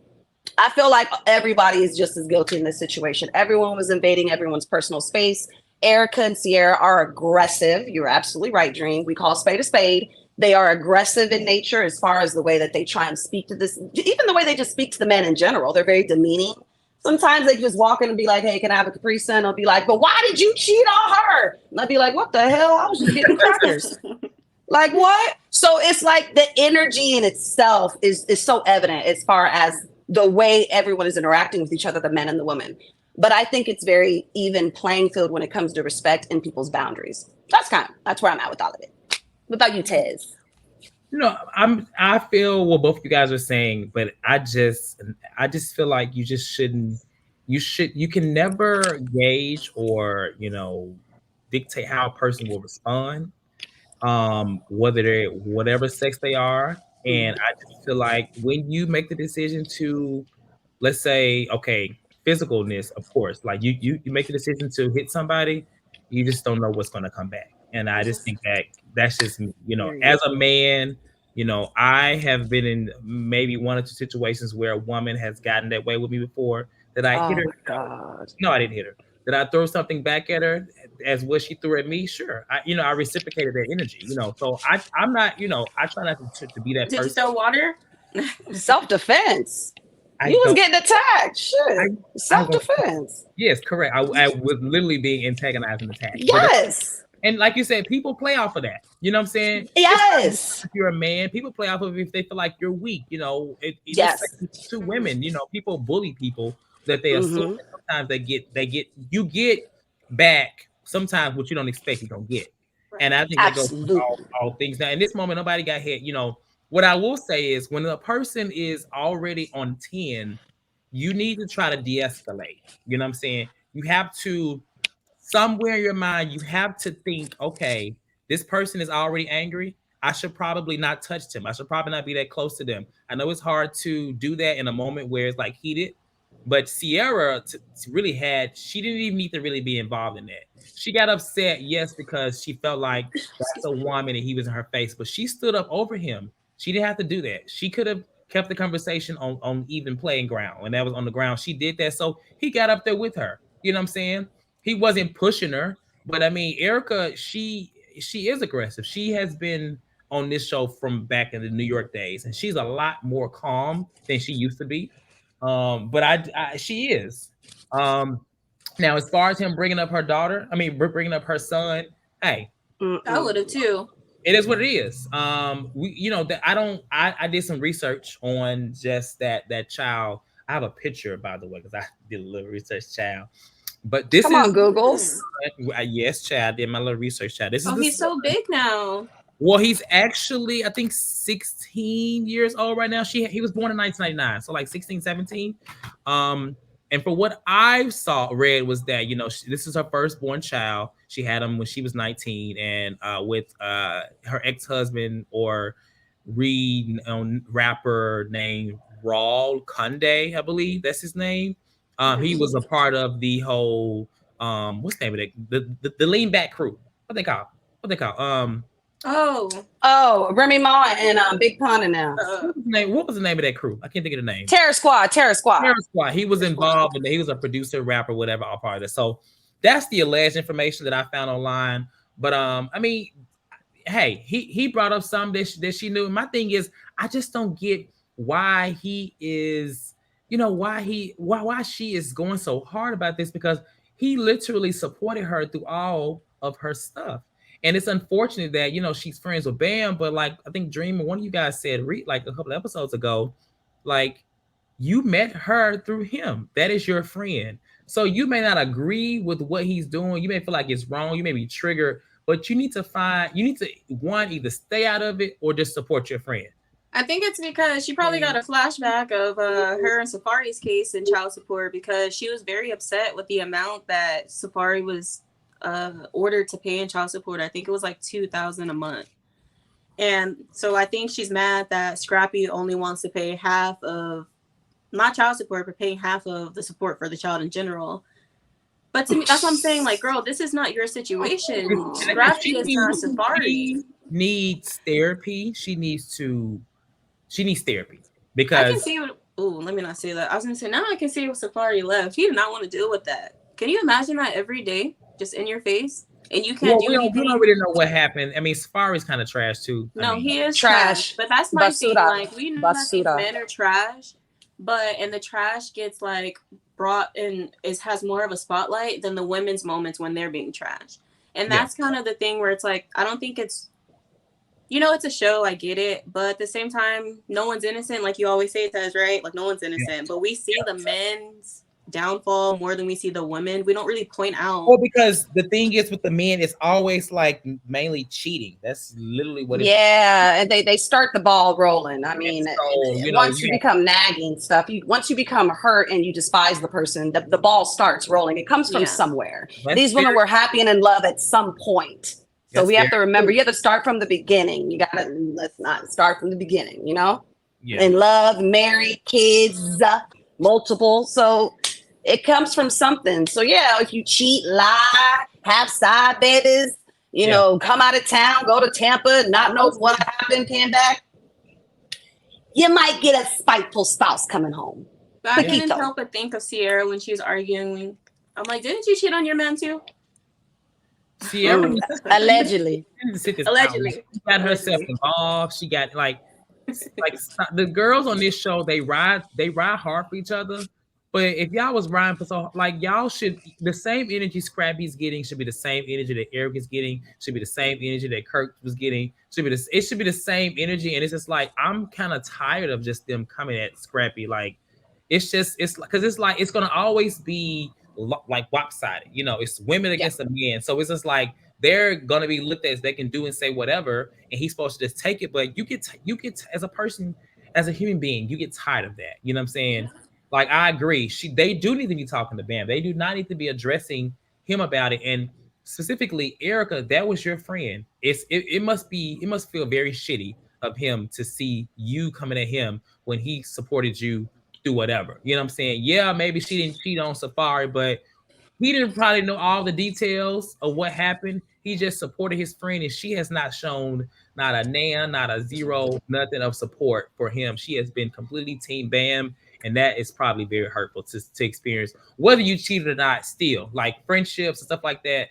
Speaker 4: I feel like everybody is just as guilty in this situation. Everyone was invading everyone's personal space. Erica and Sierra are aggressive. You're absolutely right, Dream. We call a spade a spade. They are aggressive in nature as far as the way that they try and speak to this, even the way they just speak to the men in general. They're very demeaning. Sometimes they just walk in and be like, hey, can I have a Capri Sun? I'll be like, but why did you cheat on her? And I'd be like, what the hell? I was just getting crackers. Like, what? So it's like the energy in itself is so evident as far as the way everyone is interacting with each other, the men and the women. But I think it's very even playing field when it comes to respect and people's boundaries. That's where I'm at with all of it. What about you, Tez?
Speaker 1: I feel what both of you guys are saying, but I just feel like you just shouldn't. You can never gauge or dictate how a person will respond, whether they whatever sex they are. And I just feel like when you make the decision to, let's say, okay, physicalness, of course, like you make the decision to hit somebody, you just don't know what's going to come back. And I just think that that's just me. As a man, I have been in maybe one or two situations where a woman has gotten that way with me before, that I hit her.
Speaker 4: My God.
Speaker 1: No, I didn't hit her. Did I throw something back at her as what she threw at me? Sure. I reciprocated that energy, So I'm not, I try not to be that
Speaker 2: Did
Speaker 1: person.
Speaker 2: you throw water?
Speaker 4: Self-defense. You was getting attacked. Shit. Self-defense.
Speaker 1: Yes, correct. I was literally being antagonized and attacked.
Speaker 4: Yes.
Speaker 1: And like you said, people play off of that. You know what I'm saying?
Speaker 4: Yes.
Speaker 1: If you're a man, people play off of it if they feel like you're weak.
Speaker 4: Yes.
Speaker 1: To women, people bully people that they assume that sometimes you get back sometimes what you don't expect you don't get. Right. And I think that goes for all things. Now in this moment, nobody got hit. What I will say is when a person is already on 10, you need to try to de-escalate. You know what I'm saying? You have to, somewhere in your mind, you have to think, okay, this person is already angry. I should probably not touch them. I should probably not be that close to them. I know it's hard to do that in a moment where it's like heated, but Sierra she didn't even need to really be involved in that. She got upset, yes, because she felt like that's a woman and he was in her face, but she stood up over him. She didn't have to do that. She could have kept the conversation on even playing ground, and that was on the ground. She did that, so he got up there with her. You know what I'm saying? He wasn't pushing her, but I mean, Erica, she is aggressive. She has been on this show from back in the New York days, and she's a lot more calm than she used to be. But she is. Now, as far as him bringing up her daughter, bringing up her son, hey,
Speaker 2: I would have too.
Speaker 1: It is what it is. I did some research on just that child. I have a picture, by the way, because I did a little research, child. But this
Speaker 4: Come on, Google.
Speaker 1: Yes, child. I did my little research, child.
Speaker 2: He's so big now.
Speaker 1: Well, he's actually, I think, 16 years old right now. He was born in 1999, so like 16, 17. And for what I read was that, this is her firstborn child. She had him when she was 19, and with her ex-husband or rapper named Raul Conde, I believe that's his name. He was a part of the whole, what's the name of it? The Lean Back crew. What they call?
Speaker 4: Remy Ma and Big Pun and now.
Speaker 1: What was the name of that crew? I can't think of the name.
Speaker 4: Terror Squad.
Speaker 1: He was involved, and he was a producer, rapper, whatever, all part of it. So that's the alleged information that I found online. But hey, he brought up something that she knew. My thing is, I just don't get why he is, why she is going so hard about this, because he literally supported her through all of her stuff. And it's unfortunate that, she's friends with Bam, but like, I think Dream, one of you guys said, like a couple of episodes ago, like, you met her through him. That is your friend. So you may not agree with what he's doing. You may feel like it's wrong. You may be triggered, but you need to either stay out of it or just support your friend.
Speaker 2: I think it's because she probably got a flashback of her and Safari's case in child support, because she was very upset with the amount that Safari was ordered to pay in child support. I think it was like $2,000 a month. And so I think she's mad that Scrappy only wants to pay half of, not child support, but paying half of the support for the child in general. But to me, that's what I'm saying. Like, girl, this is not your situation. Scrappy is not Safari.
Speaker 1: She needs therapy. She needs therapy, because
Speaker 2: I can see what. Oh, let me not say that. I was gonna say, now I can see what Safari left. He did not want to deal with that. Can you imagine that every day, just in your face, and you can't do anything?
Speaker 1: We don't really know what happened. Safari's kind of trash too.
Speaker 2: No, he is trash. But that's my thing. Like, we know that these men are trash, and the trash gets like brought in, has more of a spotlight than the women's moments when they're being trashed. And that's kind of the thing where it's like, I don't think it's, it's a show, I get it, but at the same time, no one's innocent, like you always say it says, right? Like no one's innocent, but we see the men's downfall more than we see the women. We don't really point out.
Speaker 1: Well, because the thing is with the men, it's always like mainly cheating. That's literally what it's.
Speaker 4: Yeah, and they start the ball rolling. I mean,
Speaker 1: so,
Speaker 4: once you become nagging stuff, once you become hurt and you despise the person, the ball starts rolling. It comes from somewhere. These women were happy and in love at some point. So we have to remember, you have to start from the beginning. You gotta, let's not start from the beginning, in love, married, kids, multiple. So it comes from something. So yeah, if you cheat, lie, have side babies, come out of town, go to Tampa, not know what happened, came back, you might get a spiteful spouse coming home.
Speaker 2: But I couldn't help but think of Sierra when she was arguing. I'm like, didn't you cheat on your man too?
Speaker 1: Sierra
Speaker 4: allegedly.
Speaker 1: She got herself involved. She got like the girls on this show, they ride hard for each other. But if y'all was riding for so like y'all should, the same energy Scrappy's getting should be the same energy that Eric is getting, should be the same energy that Kirk was getting, it should be the same energy. And it's just like I'm kind of tired of just them coming at Scrappy. Like it's because it's like it's gonna always be like lopsided, it's women against the men. So it's just like they're gonna be looked at as they can do and say whatever, and he's supposed to just take it. But you get as a person, as a human being, you get tired of that. You know what I'm saying? Like I agree, they do need to be talking to Bam. They do not need to be addressing him about it. And specifically, Erica, that was your friend. It must feel very shitty of him to see you coming at him when he supported you through whatever. You know what I'm saying? Yeah, maybe she didn't cheat on Safari, but he didn't probably know all the details of what happened. He just supported his friend, and she has not shown not a nan, not a zero, nothing of support for him. She has been completely Team Bam, and that is probably very hurtful to experience. Whether you cheated or not, still like friendships and stuff like that.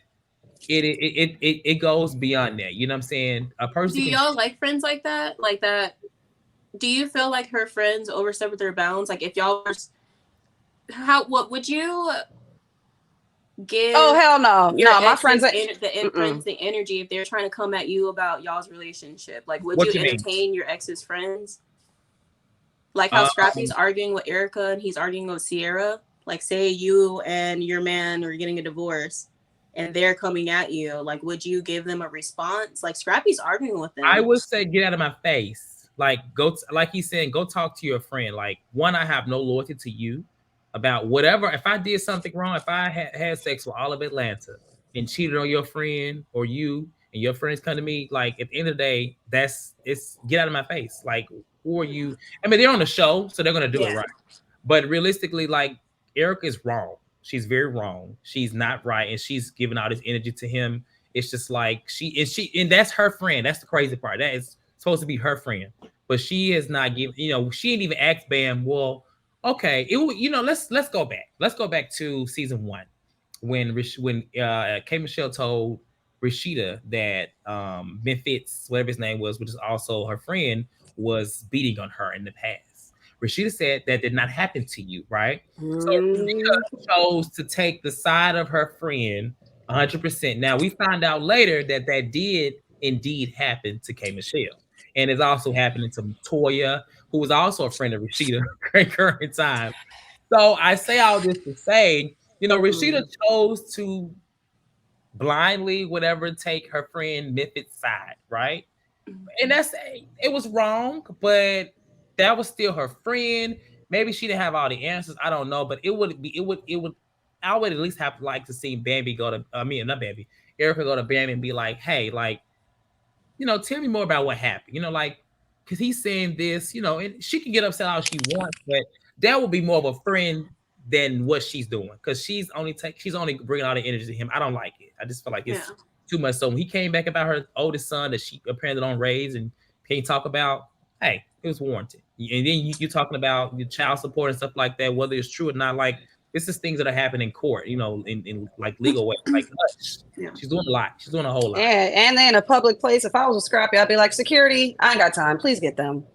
Speaker 1: It goes beyond that. You know what I'm saying? A person.
Speaker 2: Do y'all like friends like that? Like that? Do you feel like her friends overstepped their bounds? Like if y'all were, what would you give?
Speaker 4: Oh hell no! No, my friends are
Speaker 2: the energy if they're trying to come at you about y'all's relationship. Like, would you entertain your ex's friends? Like how Scrappy's arguing with Erica and he's arguing with Sierra. Like, say you and your man are getting a divorce, and they're coming at you. Like, would you give them a response? Like Scrappy's arguing with them.
Speaker 1: I would say, get out of my face. Like, like he's saying, go talk to your friend. Like, one, I have no loyalty to you about whatever. If I did something wrong, if I had sex with all of Atlanta and cheated on your friend or you, and your friends come to me, like at the end of the day, it's get out of my face. Like, who are you? I mean, they're on the show, so they're gonna do it right. But realistically, like Erica is wrong. She's very wrong. She's not right, and she's giving all this energy to him. It's just like and that's her friend. That's the crazy part. That is supposed to be her friend, but she is not giving. She didn't even ask Bam. Well, okay, let's go back. Let's go back to season 1 when K. Michelle told RASHEEDA that Memphis, whatever his name was, which is also her friend, was beating on her in the past. RASHEEDA said that did not happen to you, right? So RASHEEDA chose to take the side of her friend 100%. Now we found out later that did indeed happen to K. Michelle, and it's also happening to Toya, who was also a friend of RASHEEDA at current time. So I say all this to say, RASHEEDA chose to blindly, whatever, take her friend Memphis' side, right? And it was wrong, but that was still her friend. Maybe she didn't have all the answers. I don't know, but I would at least have liked to see Bambi go to Erica go to Bambi and be like, hey, like, tell me more about what happened. Like, because he's saying this, and she can get upset how she wants, but that would be more of a friend than what she's doing, because she's only bringing all the energy to him. I don't like it. I just feel like it's too much. So when he came back about her oldest son that she apparently don't raise and can't talk about, hey, it was warranted. And then you're talking about your child support and stuff like that, whether it's true or not. Like, this is things that are happening in court, in like legal way. Like, she's doing a lot. She's doing a whole lot.
Speaker 4: Yeah, and then in a public place, if I was a Scrappy, I'd be like, security, I ain't got time. Please get them.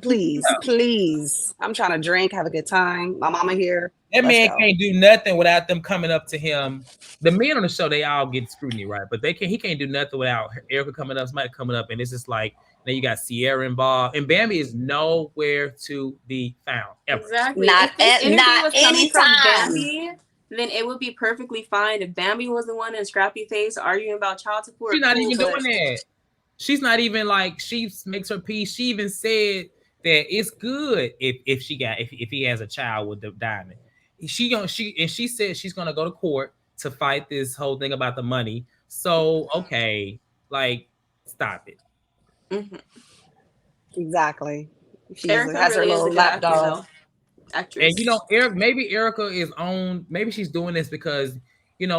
Speaker 4: Please, please. I'm trying to drink, have a good time. My mama here.
Speaker 1: That
Speaker 4: Let's
Speaker 1: man
Speaker 4: go.
Speaker 1: can't do nothing without them coming up to him. The men on the show, they all get scrutiny, right? But he can't do nothing without Erica coming up, somebody coming up, and it's just like then you got Sierra involved, and Bambi is nowhere to be found ever.
Speaker 2: Exactly.
Speaker 4: Not
Speaker 2: If this interview
Speaker 4: not
Speaker 2: was coming from
Speaker 4: anytime.
Speaker 2: Bambi, then it would be perfectly fine. If Bambi was the one in Scrappy face arguing about child support,
Speaker 1: She's not
Speaker 2: cool,
Speaker 1: even
Speaker 2: but
Speaker 1: doing that. She's not even like she makes her peace. She even said that it's good if he has a child with the diamond. She said she's gonna go to court to fight this whole thing about the money. So okay, like stop it.
Speaker 2: Mhm.
Speaker 4: Exactly. She
Speaker 2: Erica
Speaker 4: has her
Speaker 2: really is a
Speaker 4: little
Speaker 2: good
Speaker 4: lap
Speaker 2: actor,
Speaker 4: dog.
Speaker 2: though. Actress.
Speaker 1: And maybe Erica is on. Maybe she's doing this because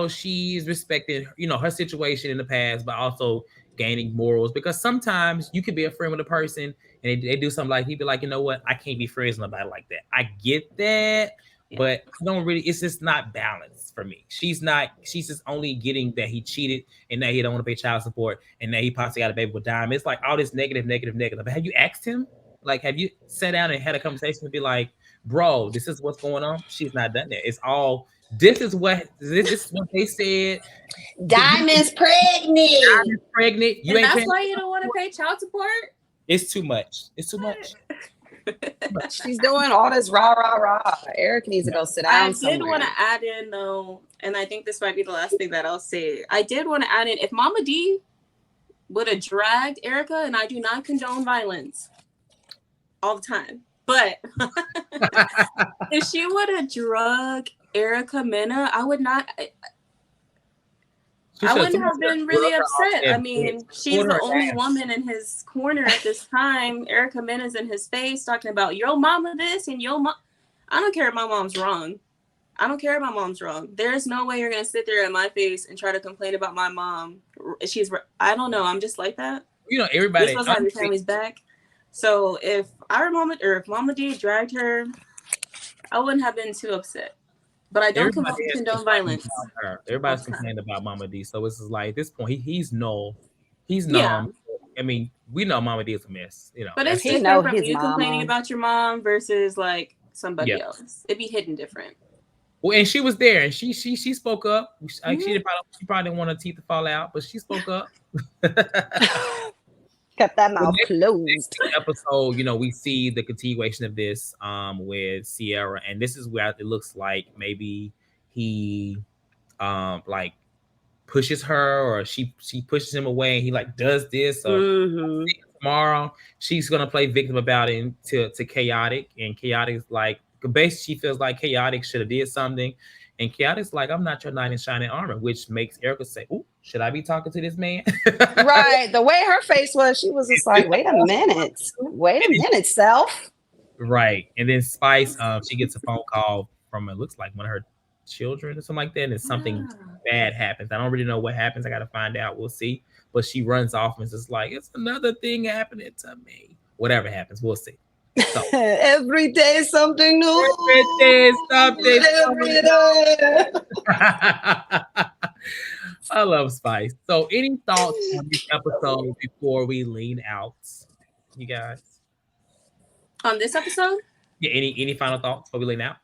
Speaker 1: she's respecting her situation in the past, but also gaining morals. Because sometimes you could be a friend with a person and they do something like he'd be like, you know what, I can't be friends with nobody like that. I get that, but I don't really. It's just not balanced for me. She's not. She's just only getting that he cheated and that he don't want to pay child support and that he possibly got a baby with Dime. It's like all this negative. But have you asked him? Like, have you sat down and had a conversation and be like, bro, this is what's going on? She's not done that. It's all this is what they said.
Speaker 4: Diamond's pregnant.
Speaker 1: Diamond's pregnant. You
Speaker 2: and
Speaker 1: ain't
Speaker 2: that's
Speaker 1: paying.
Speaker 2: why you don't want to pay child support?
Speaker 1: It's too much. It's too much.
Speaker 4: She's doing all this rah rah rah. Eric needs to go sit down.
Speaker 2: I did want to add in though, and I think this might be the last thing that I'll say. I did want to add in if Mama D would have dragged Erica, and I do not condone violence all the time, but if she would have drug Erica Mena, I would not. I wouldn't have been really upset. I mean, she's the only woman in his corner at this time. Erica Mena's in his face talking about your mama this and your mom. I don't care if my mom's wrong. I don't care if my mom's wrong. There's no way you're gonna sit there in my face and try to complain about my mom. I don't know. I'm just like that.
Speaker 1: Everybody.
Speaker 2: You're supposed to have your family's back. So if Mama D dragged her, I wouldn't have been too upset. But I don't condone violence.
Speaker 1: Everybody's complaining about Mama D. So it's just like at this point, he's numb. He's numb. Yeah. I mean, we know Mama D is a mess.
Speaker 2: But it's different from you complaining about your mom versus like somebody else. It'd be hidden different.
Speaker 1: Well, and she was there, and she spoke up. She probably didn't want her teeth to fall out, but she spoke up.
Speaker 4: Kept that mouth closed.
Speaker 1: Episode, we see the continuation of this with Sierra, and this is where it looks like maybe he like pushes her, or she pushes him away, and he like does this. Or tomorrow she's gonna play victim about it to Kaotic, and Kaotic's like basically she feels like Kaotic should have did something. And Kaotic's like, I'm not your knight in shining armor, which makes Erica say, "Ooh, should I be talking to this man?"
Speaker 4: Right. The way her face was, she was just like, wait a minute, self.
Speaker 1: Right. And then Spice, she gets a phone call from, it looks like one of her children or something like that, and something bad happens. I don't really know what happens. I got to find out. We'll see. But she runs off and is just like, it's another thing happening to me. Whatever happens, we'll see. So,
Speaker 4: every day something new.
Speaker 1: Every day something. Every day. I love Spice. So, any thoughts on this episode before we lean out, you guys?
Speaker 2: On this episode?
Speaker 1: Yeah. Any final thoughts before we lean out?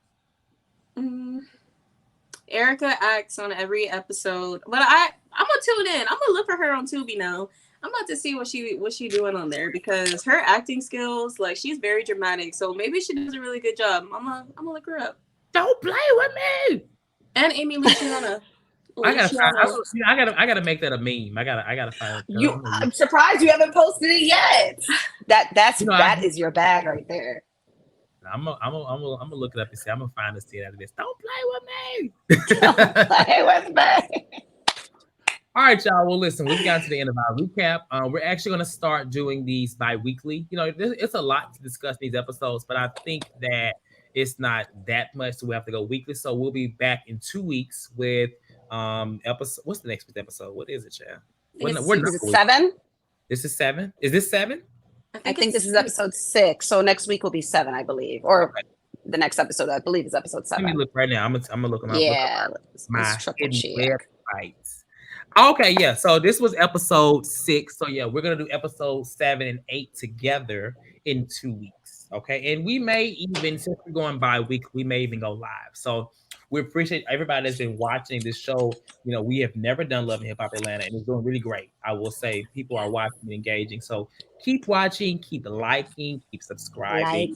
Speaker 2: Erica acts on every episode, but I'm gonna tune in. I'm gonna look for her on Tubi now. I'm about to see what she doing on there, because her acting skills, like, she's very dramatic. So maybe she does a really good job. I'm gonna look her up.
Speaker 1: Don't play with me.
Speaker 2: And Amy Luciana.
Speaker 1: I gotta make that a meme. I gotta find
Speaker 4: you. I'm surprised you haven't posted it yet. That is your bag right there.
Speaker 1: I'm gonna look it up and see. I'm gonna find this out of this. Don't play with me.
Speaker 4: Don't play with me.
Speaker 1: All right, y'all. Well, listen, we've gotten to the end of our recap. We're actually going to start doing these bi-weekly. It's a lot to discuss these episodes, but I think that it's not that much, so we have to go weekly. So we'll be back in 2 weeks with episode. What's the next episode? What is it, Chad?
Speaker 4: Is it 7?
Speaker 1: This is 7. Is this 7?
Speaker 4: I think this is episode 6. So next week will be 7, I believe, or the next episode, I believe, is episode 7.
Speaker 1: Let me look right now. I'm gonna look them up.
Speaker 4: Yeah,
Speaker 1: my
Speaker 4: triple check.
Speaker 1: websites. Okay, yeah. So this was episode 6. So yeah, we're gonna do episode 7 and 8 together in 2 weeks. Okay, and we may even, since we're going bi-week, we may even go live. So we appreciate everybody that's been watching this show. We have never done Love and Hip Hop Atlanta, and it's doing really great. I will say people are watching and engaging. So keep watching, keep liking, keep subscribing.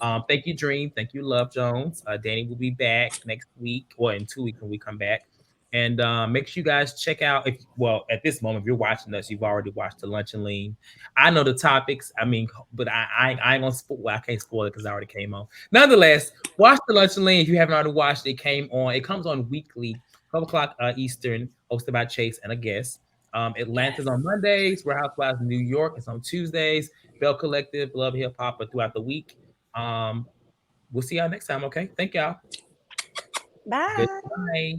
Speaker 4: Like,
Speaker 1: Thank you, Dream. Thank you, Love Jones. Danny will be back next week or in 2 weeks when we come back. And make sure you guys check out. If well, at this moment, if you're watching us, you've already watched the Lunch and Lean. I know the topics. I mean, but I ain't gonna spoil. Well, I can't spoil it because I already came on. Nonetheless, watch the Lunch and Lean if you haven't already watched it. It came on. It comes on weekly, 12 o'clock Eastern, hosted by Chase and a guest. Atlanta's
Speaker 2: Yes.
Speaker 1: on Mondays. Real Housewives of New York is on Tuesdays. Bell Collective, Love Hip Hop, are throughout the week. We'll see y'all next time. Okay. Thank y'all. Good
Speaker 4: bye.
Speaker 1: night.